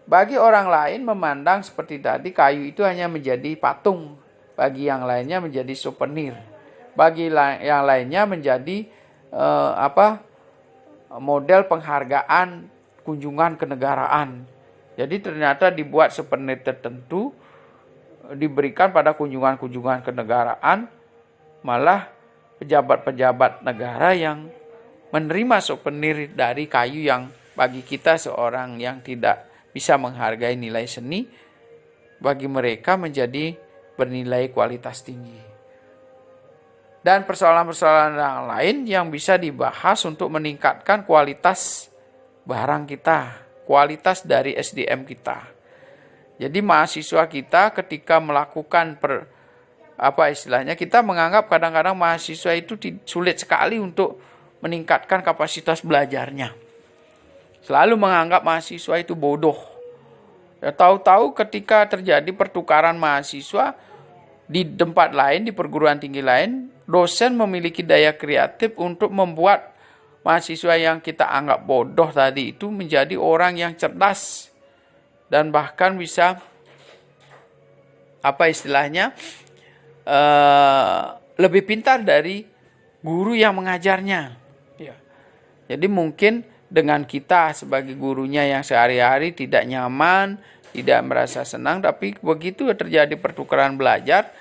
bagi orang lain memandang seperti tadi kayu itu hanya menjadi patung, bagi yang lainnya menjadi souvenir, bagi yang lainnya menjadi model penghargaan kunjungan kenegaraan. Jadi ternyata dibuat souvenir tertentu diberikan pada kunjungan-kunjungan kenegaraan, malah pejabat-pejabat negara yang menerima souvenir dari kayu yang bagi kita seorang yang tidak bisa menghargai nilai seni, bagi mereka menjadi bernilai kualitas tinggi. Dan persoalan-persoalan yang lain yang bisa dibahas untuk meningkatkan kualitas barang kita, kualitas dari SDM kita. Jadi mahasiswa kita ketika melakukan kita menganggap kadang-kadang mahasiswa itu sulit sekali untuk meningkatkan kapasitas belajarnya. Selalu menganggap mahasiswa itu bodoh. Ya, tahu-tahu ketika terjadi pertukaran mahasiswa di tempat lain, di perguruan tinggi lain, dosen memiliki daya kreatif untuk membuat mahasiswa yang kita anggap bodoh tadi itu menjadi orang yang cerdas dan bahkan bisa lebih pintar dari guru yang mengajarnya. Ya. Jadi mungkin dengan kita sebagai gurunya yang sehari-hari tidak nyaman, tidak merasa senang, tapi begitu terjadi pertukaran belajar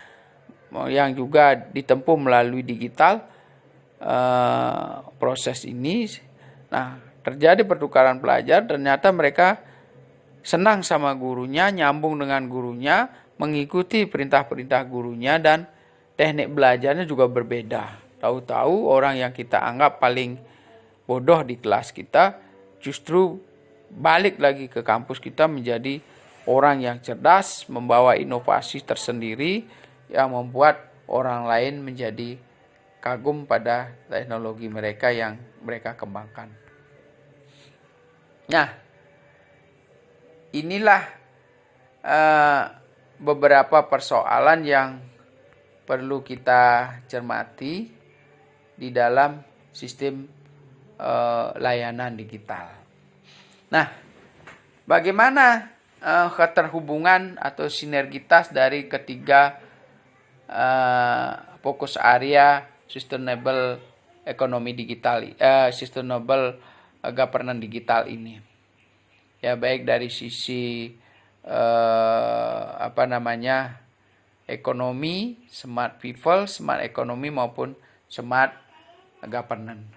yang juga ditempuh melalui digital proses ini, nah terjadi pertukaran pelajar, ternyata mereka senang sama gurunya, nyambung dengan gurunya, mengikuti perintah-perintah gurunya, dan teknik belajarnya juga berbeda. Tahu-tahu orang yang kita anggap paling bodoh di kelas kita justru balik lagi ke kampus kita menjadi orang yang cerdas, membawa inovasi tersendiri yang membuat orang lain menjadi kagum pada teknologi mereka yang mereka kembangkan. Nah, inilah beberapa persoalan yang perlu kita cermati di dalam sistem layanan digital. Nah, bagaimana keterhubungan atau sinergitas dari ketiga fokus area sustainable ekonomi digital, sustainable governance digital ini? Ya, baik dari sisi ekonomi, smart people, smart economy maupun smart governance.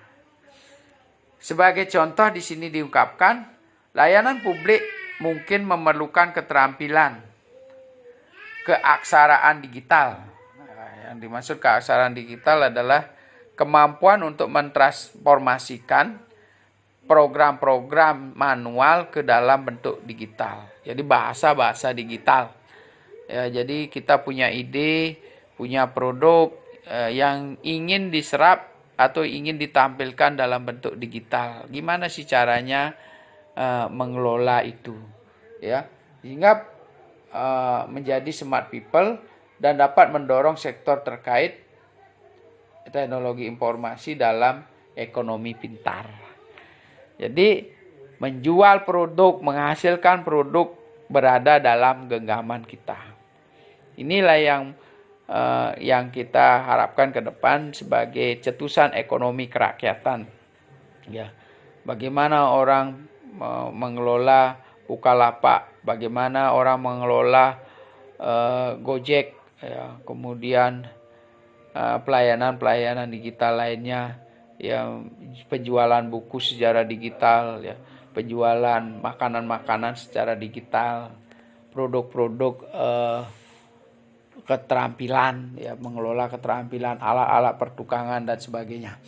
Sebagai contoh di sini diungkapkan, layanan publik mungkin memerlukan keterampilan keaksaraan digital. Yang dimaksud keaksaraan digital adalah kemampuan untuk mentransformasikan program-program manual ke dalam bentuk digital. Jadi bahasa-bahasa digital. Ya, jadi kita punya ide, punya produk yang ingin diserap atau ingin ditampilkan dalam bentuk digital. Gimana sih caranya mengelola itu? Ya, sehingga menjadi smart people dan dapat mendorong sektor terkait teknologi informasi dalam ekonomi pintar. Jadi menjual produk, menghasilkan produk berada dalam genggaman kita. Inilah yang kita harapkan ke depan sebagai cetusan ekonomi kerakyatan. Ya, bagaimana orang mengelola Bukalapak, bagaimana orang mengelola Gojek, ya, kemudian pelayanan-pelayanan digital lainnya, yang penjualan buku secara digital, ya, penjualan makanan-makanan secara digital, produk-produk keterampilan, ya, mengelola keterampilan, alat-alat pertukangan dan sebagainya.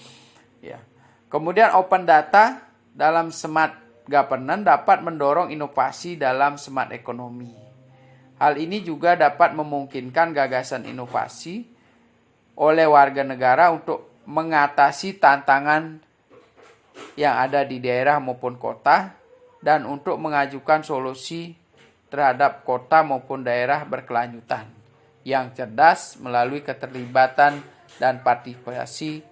Ya. Kemudian open data dalam smart governance dapat mendorong inovasi dalam smart economy. Hal ini juga dapat memungkinkan gagasan inovasi oleh warga negara untuk mengatasi tantangan yang ada di daerah maupun kota dan untuk mengajukan solusi terhadap kota maupun daerah berkelanjutan yang cerdas melalui keterlibatan dan partisipasi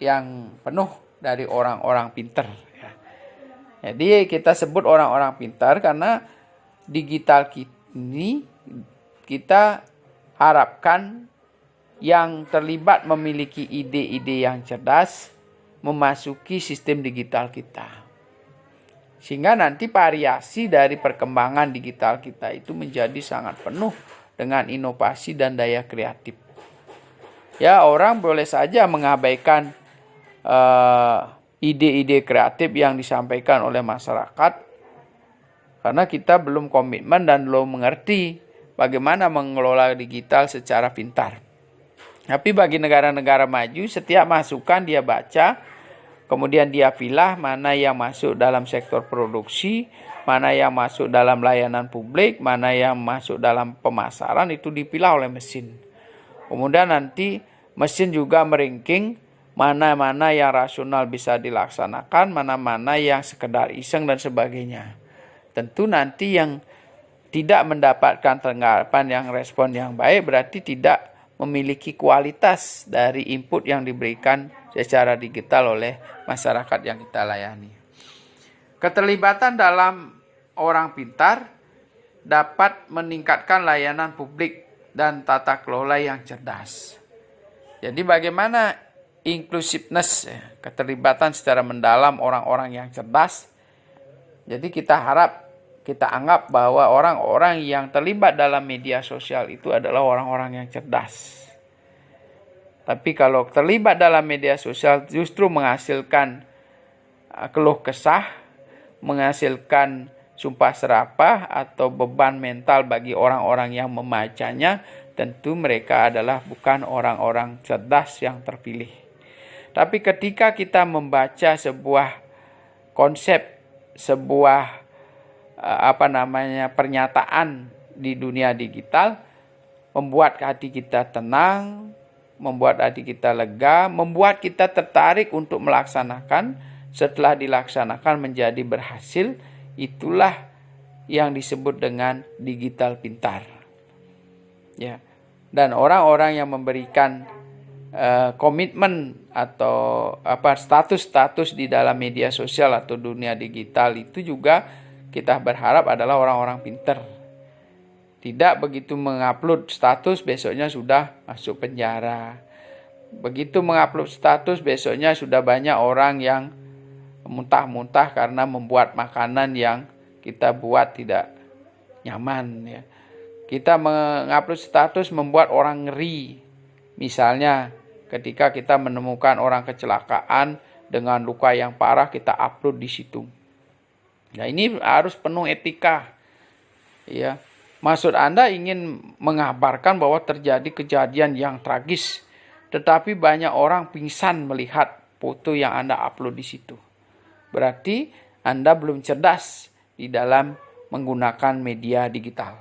yang penuh dari orang-orang pintar. Jadi kita sebut orang-orang pintar karena digital ini kita harapkan yang terlibat memiliki ide-ide yang cerdas memasuki sistem digital kita. Sehingga nanti variasi dari perkembangan digital kita itu menjadi sangat penuh dengan inovasi dan daya kreatif. Ya, orang boleh saja mengabaikan ide-ide kreatif yang disampaikan oleh masyarakat karena kita belum komitmen dan belum mengerti bagaimana mengelola digital secara pintar. Tapi bagi negara-negara maju, setiap masukan dia baca, kemudian dia pilih mana yang masuk dalam sektor produksi, mana yang masuk dalam layanan publik, mana yang masuk dalam pemasaran, itu dipilah oleh mesin. Kemudian nanti mesin juga meranking mana-mana yang rasional bisa dilaksanakan, mana-mana yang sekedar iseng dan sebagainya. Tentu nanti yang tidak mendapatkan tanggapan yang respon yang baik berarti tidak memiliki kualitas dari input yang diberikan secara digital oleh masyarakat yang kita layani. Keterlibatan dalam orang pintar dapat meningkatkan layanan publik dan tata kelola yang cerdas. Jadi bagaimana inclusiveness, keterlibatan secara mendalam orang-orang yang cerdas. Jadi kita anggap bahwa orang-orang yang terlibat dalam media sosial itu adalah orang-orang yang cerdas. Tapi kalau terlibat dalam media sosial justru menghasilkan keluh kesah, menghasilkan sumpah serapah atau beban mental bagi orang-orang yang membacanya, tentu mereka adalah bukan orang-orang cerdas yang terpilih. Tapi ketika kita membaca sebuah konsep, sebuah pernyataan di dunia digital, membuat hati kita tenang, membuat hati kita lega, membuat kita tertarik untuk melaksanakan. Setelah dilaksanakan menjadi berhasil, itulah yang disebut dengan digital pintar. Ya. Dan orang-orang yang memberikan komitmen atau status-status di dalam media sosial atau dunia digital itu juga kita berharap adalah orang-orang pintar. Tidak begitu mengupload status besoknya sudah masuk penjara. Begitu mengupload status besoknya sudah banyak orang yang muntah-muntah karena membuat makanan yang kita buat tidak nyaman, ya. Kita mengupload status membuat orang ngeri. Misalnya ketika kita menemukan orang kecelakaan dengan luka yang parah, kita upload di situ. Nah, ini harus penuh etika. Ya. Maksud Anda ingin mengabarkan bahwa terjadi kejadian yang tragis, tetapi banyak orang pingsan melihat foto yang Anda upload di situ. Berarti Anda belum cerdas di dalam menggunakan media digital.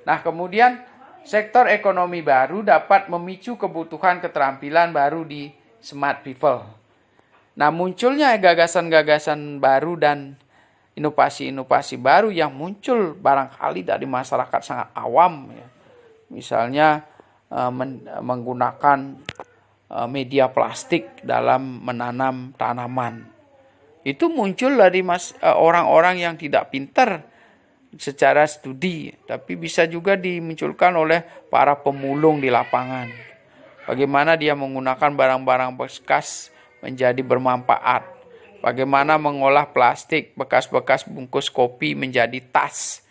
Nah, kemudian sektor ekonomi baru dapat memicu kebutuhan keterampilan baru di smart people. Nah, munculnya gagasan-gagasan baru dan inovasi-inovasi baru yang muncul barangkali dari masyarakat sangat awam, ya. Misalnya menggunakan media plastik dalam menanam tanaman. Itu muncul dari orang-orang yang tidak pintar secara studi, tapi bisa juga dimunculkan oleh para pemulung di lapangan. Bagaimana dia menggunakan barang-barang bekas menjadi bermanfaat. Bagaimana mengolah plastik bekas-bekas bungkus kopi menjadi tas.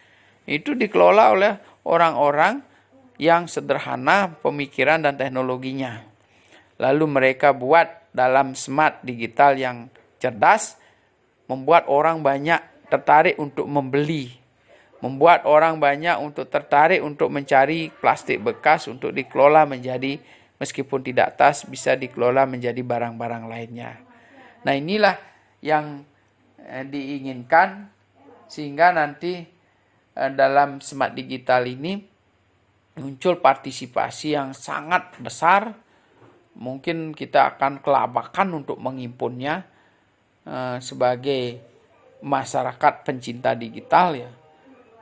Itu dikelola oleh orang-orang yang sederhana pemikiran dan teknologinya. Lalu mereka buat dalam smart digital yang cerdas, membuat orang banyak tertarik untuk membeli. Membuat orang banyak untuk tertarik untuk mencari plastik bekas untuk dikelola menjadi, meskipun tidak tas, bisa dikelola menjadi barang-barang lainnya. Nah, inilah yang diinginkan, sehingga nanti dalam smart digital ini muncul partisipasi yang sangat besar. Mungkin kita akan kelabakan untuk menghimpunnya sebagai masyarakat pencinta digital, ya.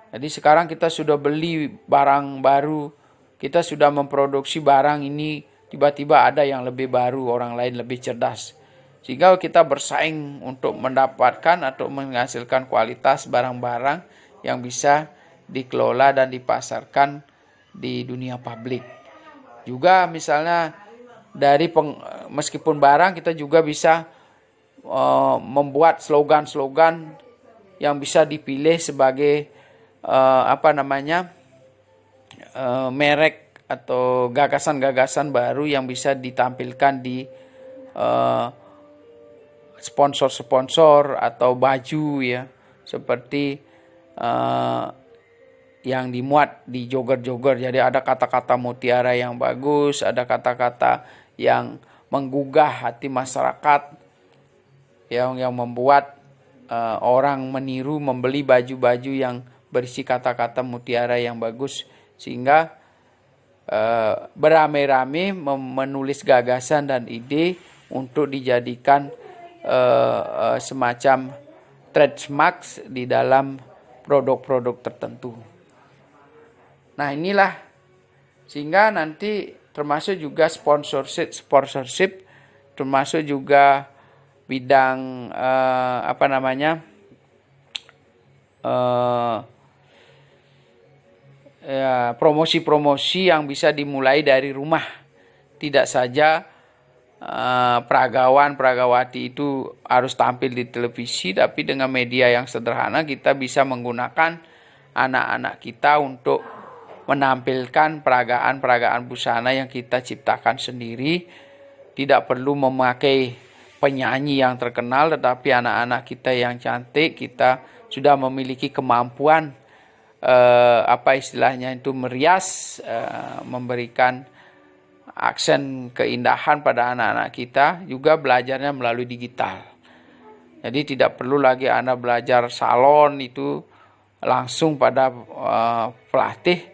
Jadi sekarang kita sudah beli barang baru, kita sudah memproduksi barang ini, tiba-tiba ada yang lebih baru, orang lain lebih cerdas. Sehingga kita bersaing untuk mendapatkan atau menghasilkan kualitas barang-barang yang bisa dikelola dan dipasarkan di dunia publik. Juga misalnya dari meskipun barang, kita juga bisa membuat slogan-slogan yang bisa dipilih sebagai merek atau gagasan-gagasan baru yang bisa ditampilkan di sponsor-sponsor atau baju, ya, seperti yang dimuat di jogger-jogger. Jadi ada kata-kata mutiara yang bagus, ada kata-kata yang menggugah hati masyarakat, yang membuat orang meniru membeli baju-baju yang berisi kata-kata mutiara yang bagus, sehingga beramai-ramai menulis gagasan dan ide untuk dijadikan semacam trademark di dalam produk-produk tertentu. Nah, inilah sehingga nanti termasuk juga sponsorship, termasuk juga bidang promosi-promosi yang bisa dimulai dari rumah. Tidak saja peragawati itu harus tampil di televisi, tapi dengan media yang sederhana kita bisa menggunakan anak-anak kita untuk menampilkan peragaan-peragaan busana yang kita ciptakan sendiri. Tidak perlu memakai penyanyi yang terkenal, tetapi anak-anak kita yang cantik, kita sudah memiliki kemampuan merias, memberikan aksen keindahan pada anak-anak kita, juga belajarnya melalui digital. Jadi tidak perlu lagi Anda belajar salon itu langsung pada pelatih,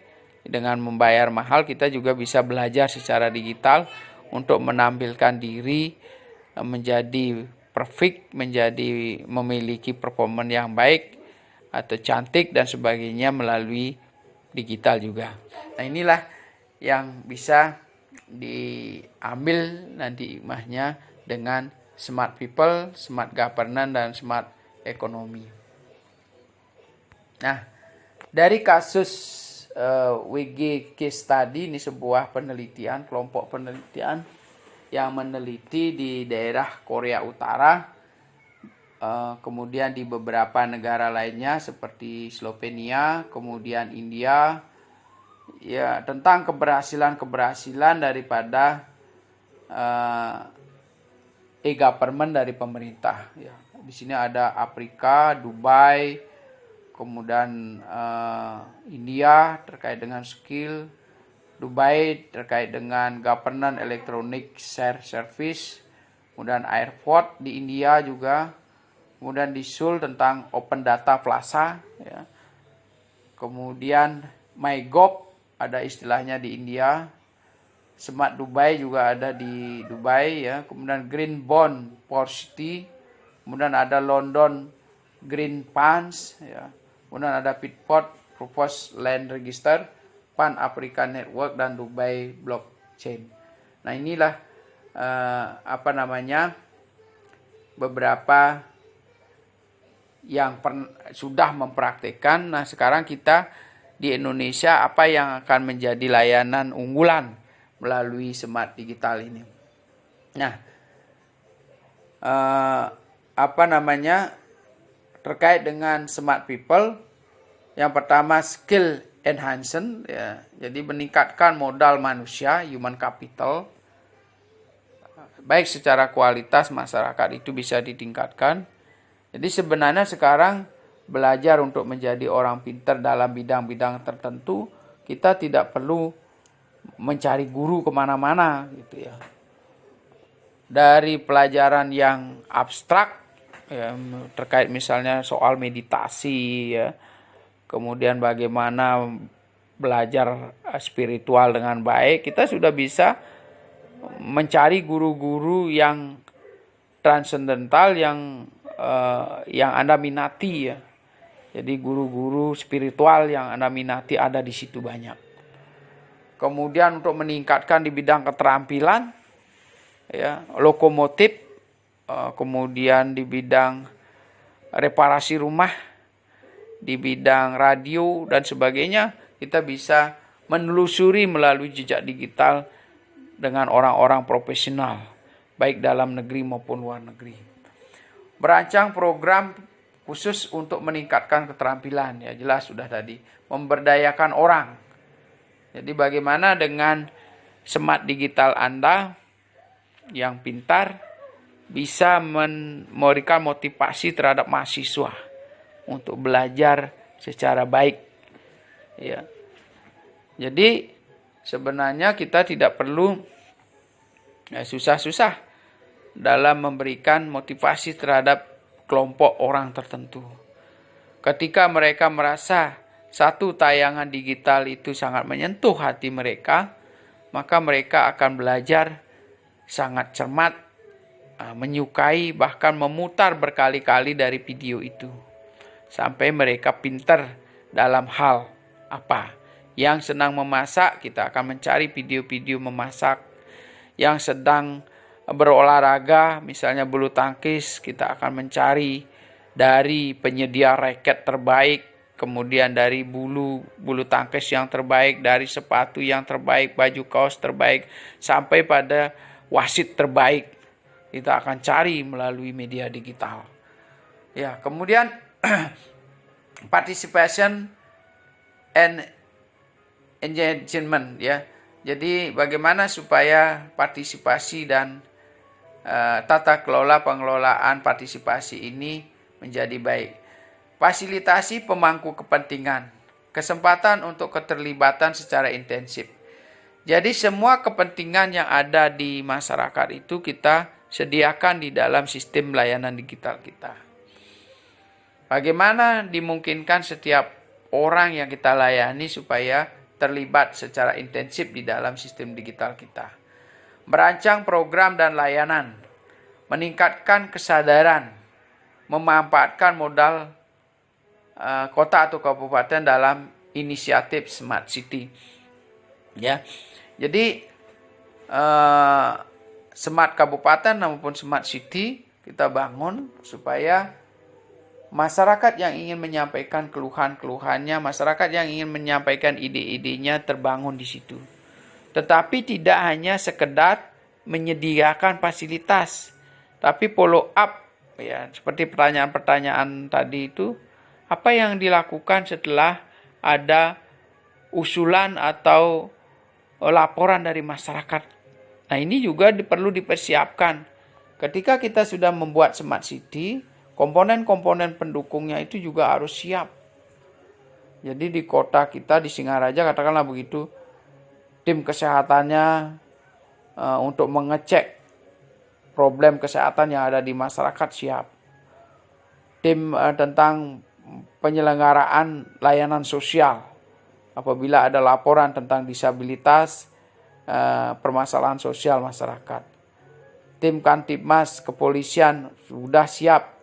Dengan membayar mahal kita juga bisa belajar secara digital untuk menampilkan diri menjadi perfect, menjadi memiliki performa yang baik atau cantik dan sebagainya melalui digital juga. Nah, inilah yang bisa diambil nanti hikmahnya dengan smart people, smart governance, dan smart economy. Nah, dari kasus WG case study ini sebuah penelitian, kelompok penelitian yang meneliti di daerah Korea Utara, kemudian di beberapa negara lainnya seperti Slovenia, kemudian India, ya, tentang keberhasilan daripada e-government dari pemerintah. Ya, di sini ada Afrika, Dubai, kemudian India terkait dengan skill, Dubai terkait dengan governance electronic share service, kemudian Airport di India juga, kemudian di Seoul tentang Open Data Plaza, ya. Kemudian MyGov ada istilahnya di India, Smart Dubai juga ada di Dubai, ya. Kemudian Green Bond for City, kemudian ada London Green Funds, ya. Kemudian ada Pitport Proposed Land Register, Pan African Network, dan Dubai Blockchain. Nah, inilah beberapa yang sudah mempraktekkan. Nah, sekarang kita di Indonesia apa yang akan menjadi layanan unggulan melalui smart digital ini. Nah, terkait dengan smart people, yang pertama skill enhancement, ya. Jadi meningkatkan modal manusia, human capital, baik secara kualitas masyarakat itu bisa ditingkatkan. Jadi sebenarnya sekarang belajar untuk menjadi orang pintar dalam bidang-bidang tertentu, kita tidak perlu mencari guru kemana-mana gitu ya. Dari pelajaran yang abstrak, ya, terkait misalnya soal meditasi, ya, kemudian bagaimana belajar spiritual dengan baik, kita sudah bisa mencari guru-guru yang transendental yang Anda minati, ya. Jadi guru-guru spiritual yang Anda minati ada di situ banyak. Kemudian untuk meningkatkan di bidang keterampilan, ya, lokomotif, kemudian di bidang reparasi rumah, di bidang radio dan sebagainya, kita bisa menelusuri melalui jejak digital dengan orang-orang profesional, baik dalam negeri maupun luar negeri. Merancang program khusus untuk meningkatkan keterampilan, ya jelas sudah tadi, memberdayakan orang. Jadi bagaimana dengan smart digital Anda yang pintar bisa memberikan motivasi terhadap mahasiswa untuk belajar secara baik, ya. Jadi sebenarnya kita tidak perlu susah-susah dalam memberikan motivasi terhadap kelompok orang tertentu. Ketika mereka merasa satu tayangan digital itu sangat menyentuh hati mereka, maka mereka akan belajar sangat cermat, menyukai, bahkan memutar berkali-kali dari video itu. Sampai mereka pintar dalam hal apa. Yang senang memasak, kita akan mencari video-video memasak. Yang sedang berolahraga, misalnya bulu tangkis, kita akan mencari dari penyedia raket terbaik, kemudian dari bulu tangkis yang terbaik, dari sepatu yang terbaik, baju kaos terbaik, sampai pada wasit terbaik. Kita akan cari melalui media digital. Ya, kemudian participation and engagement, ya. Jadi bagaimana supaya partisipasi dan tata kelola pengelolaan partisipasi ini menjadi baik. Fasilitasi pemangku kepentingan, kesempatan untuk keterlibatan secara intensif. Jadi semua kepentingan yang ada di masyarakat itu kita sediakan di dalam sistem layanan digital kita. Bagaimana dimungkinkan setiap orang yang kita layani supaya terlibat secara intensif di dalam sistem digital kita. Merancang program dan layanan, meningkatkan kesadaran, memanfaatkan modal kota atau kabupaten dalam inisiatif Smart City. Ya, jadi Smart Kabupaten maupun Smart City kita bangun supaya masyarakat yang ingin menyampaikan keluhan-keluhannya, masyarakat yang ingin menyampaikan ide-idenya terbangun di situ. Tetapi tidak hanya sekedar menyediakan fasilitas, tapi follow up, ya, seperti pertanyaan-pertanyaan tadi itu, apa yang dilakukan setelah ada usulan atau laporan dari masyarakat. Nah, ini juga perlu dipersiapkan. Ketika kita sudah membuat Smart City, komponen-komponen pendukungnya itu juga harus siap. Jadi di kota kita, di Singaraja katakanlah begitu, tim kesehatannya untuk mengecek problem kesehatan yang ada di masyarakat siap. Tim tentang penyelenggaraan layanan sosial, apabila ada laporan tentang disabilitas, permasalahan sosial masyarakat. Tim Kantipmas kepolisian sudah siap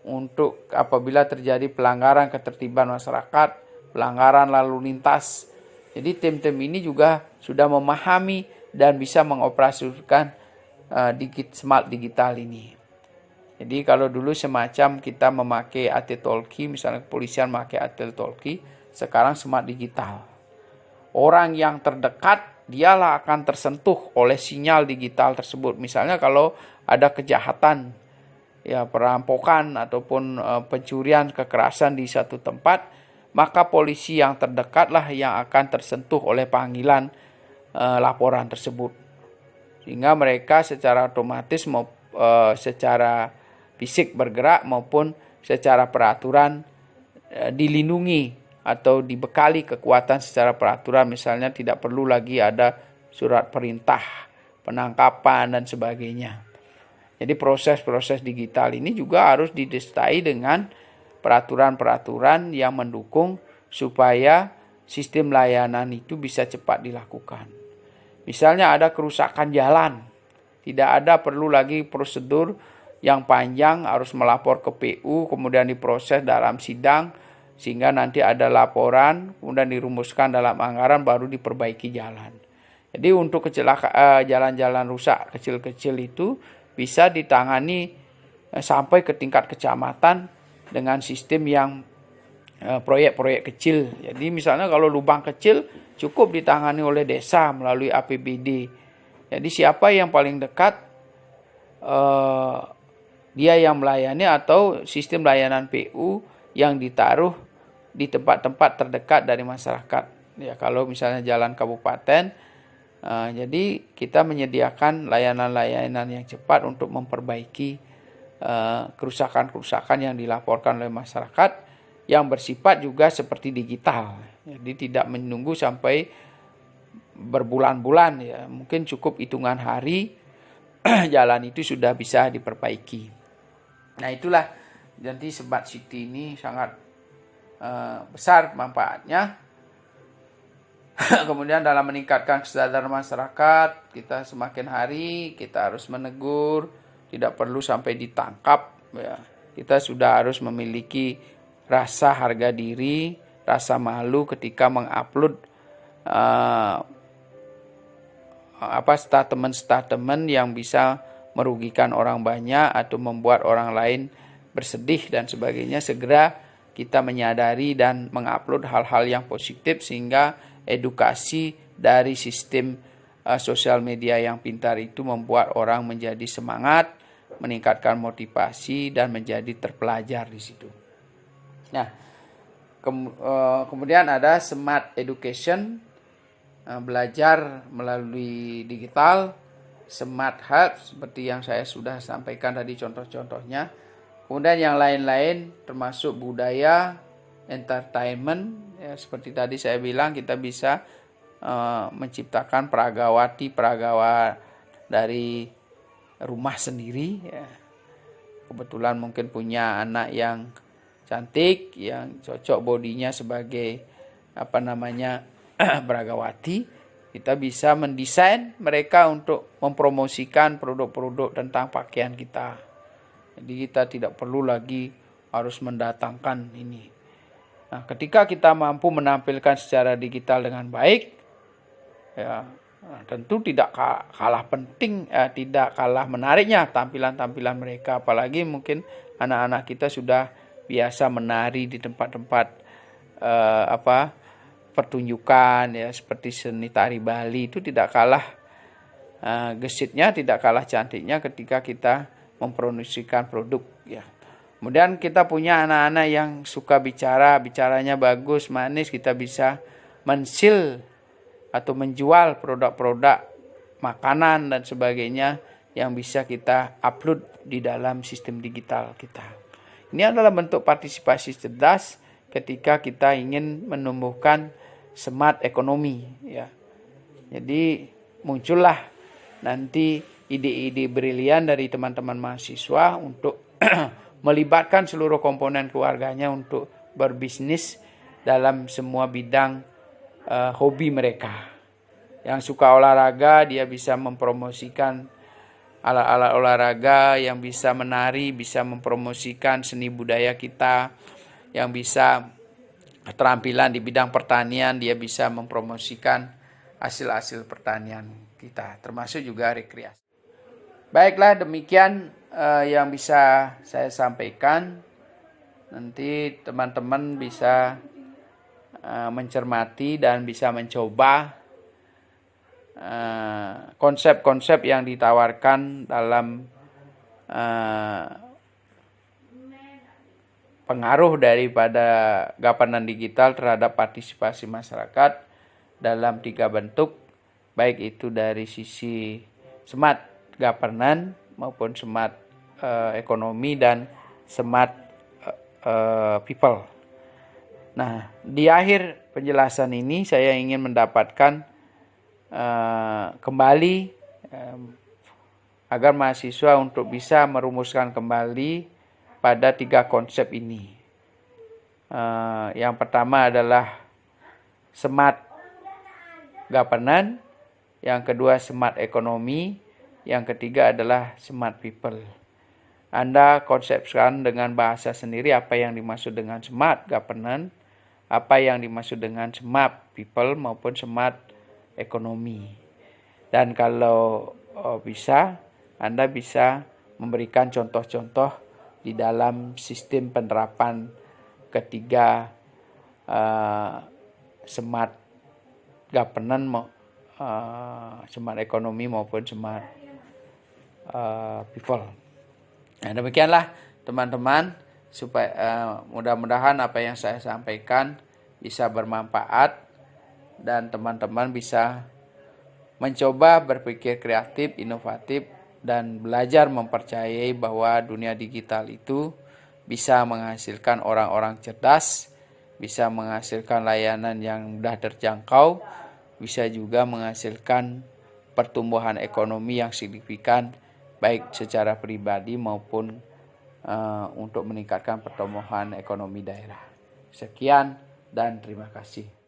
untuk apabila terjadi pelanggaran ketertiban masyarakat, pelanggaran lalu lintas. Jadi tim-tim ini juga sudah memahami dan bisa mengoperasikan smart digital ini. Jadi kalau dulu semacam kita memakai AT-Talkie, misalnya kepolisian memakai AT-Talkie, sekarang smart digital. Orang yang terdekat dialah akan tersentuh oleh sinyal digital tersebut. Misalnya kalau ada kejahatan, ya perampokan ataupun pencurian, kekerasan di satu tempat, maka polisi yang terdekatlah yang akan tersentuh oleh panggilan laporan tersebut. Sehingga mereka secara otomatis secara fisik bergerak maupun secara peraturan dilindungi atau dibekali kekuatan secara peraturan, misalnya tidak perlu lagi ada surat perintah, penangkapan dan sebagainya. Jadi proses-proses digital ini juga harus disertai dengan peraturan-peraturan yang mendukung supaya sistem layanan itu bisa cepat dilakukan. Misalnya ada kerusakan jalan, tidak ada perlu lagi prosedur yang panjang harus melapor ke PU, kemudian diproses dalam sidang, sehingga nanti ada laporan, kemudian dirumuskan dalam anggaran, baru diperbaiki jalan. Jadi untuk jalan-jalan rusak kecil-kecil itu bisa ditangani sampai ke tingkat kecamatan dengan sistem yang proyek-proyek kecil. Jadi misalnya kalau lubang kecil cukup ditangani oleh desa melalui APBD. Jadi siapa yang paling dekat, dia yang melayani atau sistem layanan PU yang ditaruh di tempat-tempat terdekat dari masyarakat. Ya, kalau misalnya jalan kabupaten, jadi kita menyediakan layanan-layanan yang cepat untuk memperbaiki kerusakan-kerusakan yang dilaporkan oleh masyarakat yang bersifat juga seperti digital. Jadi tidak menunggu sampai berbulan-bulan, ya mungkin cukup hitungan hari jalan itu sudah bisa diperbaiki. Nah, itulah jadi Smart City ini sangat besar manfaatnya. Kemudian dalam meningkatkan kesadaran masyarakat, kita semakin hari kita harus menegur, tidak perlu sampai ditangkap, ya. Kita sudah harus memiliki rasa harga diri, rasa malu ketika mengupload statement-statement yang bisa merugikan orang banyak atau membuat orang lain bersedih dan sebagainya. Segera kita menyadari dan mengupload hal-hal yang positif, sehingga edukasi dari sistem sosial media yang pintar itu membuat orang menjadi semangat, meningkatkan motivasi dan menjadi terpelajar di situ. Nah, kemudian ada Smart Education, belajar melalui digital, Smart Health seperti yang saya sudah sampaikan tadi contoh-contohnya. Kemudian yang lain-lain termasuk budaya, entertainment, ya, seperti tadi saya bilang kita bisa menciptakan peragawa dari rumah sendiri, ya. Kebetulan mungkin punya anak yang cantik, yang cocok bodinya sebagai Bragawati, kita bisa mendesain mereka untuk mempromosikan produk-produk tentang pakaian kita. Jadi kita tidak perlu lagi harus mendatangkan ini. Nah, ketika kita mampu menampilkan secara digital dengan baik, ya tentu tidak kalah penting, tidak kalah menariknya tampilan-tampilan mereka. Apalagi mungkin anak-anak kita sudah biasa menari di tempat-tempat pertunjukan ya, seperti seni tari Bali, itu tidak kalah gesitnya, tidak kalah cantiknya ketika kita mempromosikan produk ya. Kemudian kita punya anak-anak yang suka bicaranya bagus, manis, kita bisa mensil atau menjual produk-produk makanan dan sebagainya yang bisa kita upload di dalam sistem digital kita. Ini adalah bentuk partisipasi cerdas ketika kita ingin menumbuhkan smart ekonomi ya. Jadi muncullah nanti ide-ide brilian dari teman-teman mahasiswa untuk melibatkan seluruh komponen keluarganya untuk berbisnis dalam semua bidang hobi mereka. Yang suka olahraga, dia bisa mempromosikan alat-alat olahraga, yang bisa menari, bisa mempromosikan seni budaya kita, yang bisa keterampilan di bidang pertanian, dia bisa mempromosikan hasil-hasil pertanian kita, termasuk juga rekreasi. Baiklah, demikian yang bisa saya sampaikan. Nanti teman-teman bisa mencermati dan bisa mencoba konsep-konsep yang ditawarkan dalam pengaruh daripada governance digital terhadap partisipasi masyarakat dalam 3 bentuk, baik itu dari sisi smart governance maupun smart ekonomi dan smart people. Nah, di akhir penjelasan ini saya ingin mendapatkan kembali agar mahasiswa untuk bisa merumuskan kembali pada 3 konsep ini. Yang pertama adalah smart governance, yang kedua smart ekonomi, yang ketiga adalah smart people. Anda konsepkan dengan bahasa sendiri apa yang dimaksud dengan smart governance, apa yang dimaksud dengan smart people maupun smart ekonomi. Dan kalau bisa, Anda bisa memberikan contoh-contoh di dalam sistem penerapan ketiga smart governance, smart ekonomi maupun smart people. Nah, demikianlah teman-teman, supaya mudah-mudahan apa yang saya sampaikan bisa bermanfaat dan teman-teman bisa mencoba berpikir kreatif, inovatif, dan belajar mempercayai bahwa dunia digital itu bisa menghasilkan orang-orang cerdas, bisa menghasilkan layanan yang mudah terjangkau, bisa juga menghasilkan pertumbuhan ekonomi yang signifikan, baik secara pribadi maupun untuk meningkatkan pertumbuhan ekonomi daerah. Sekian dan terima kasih.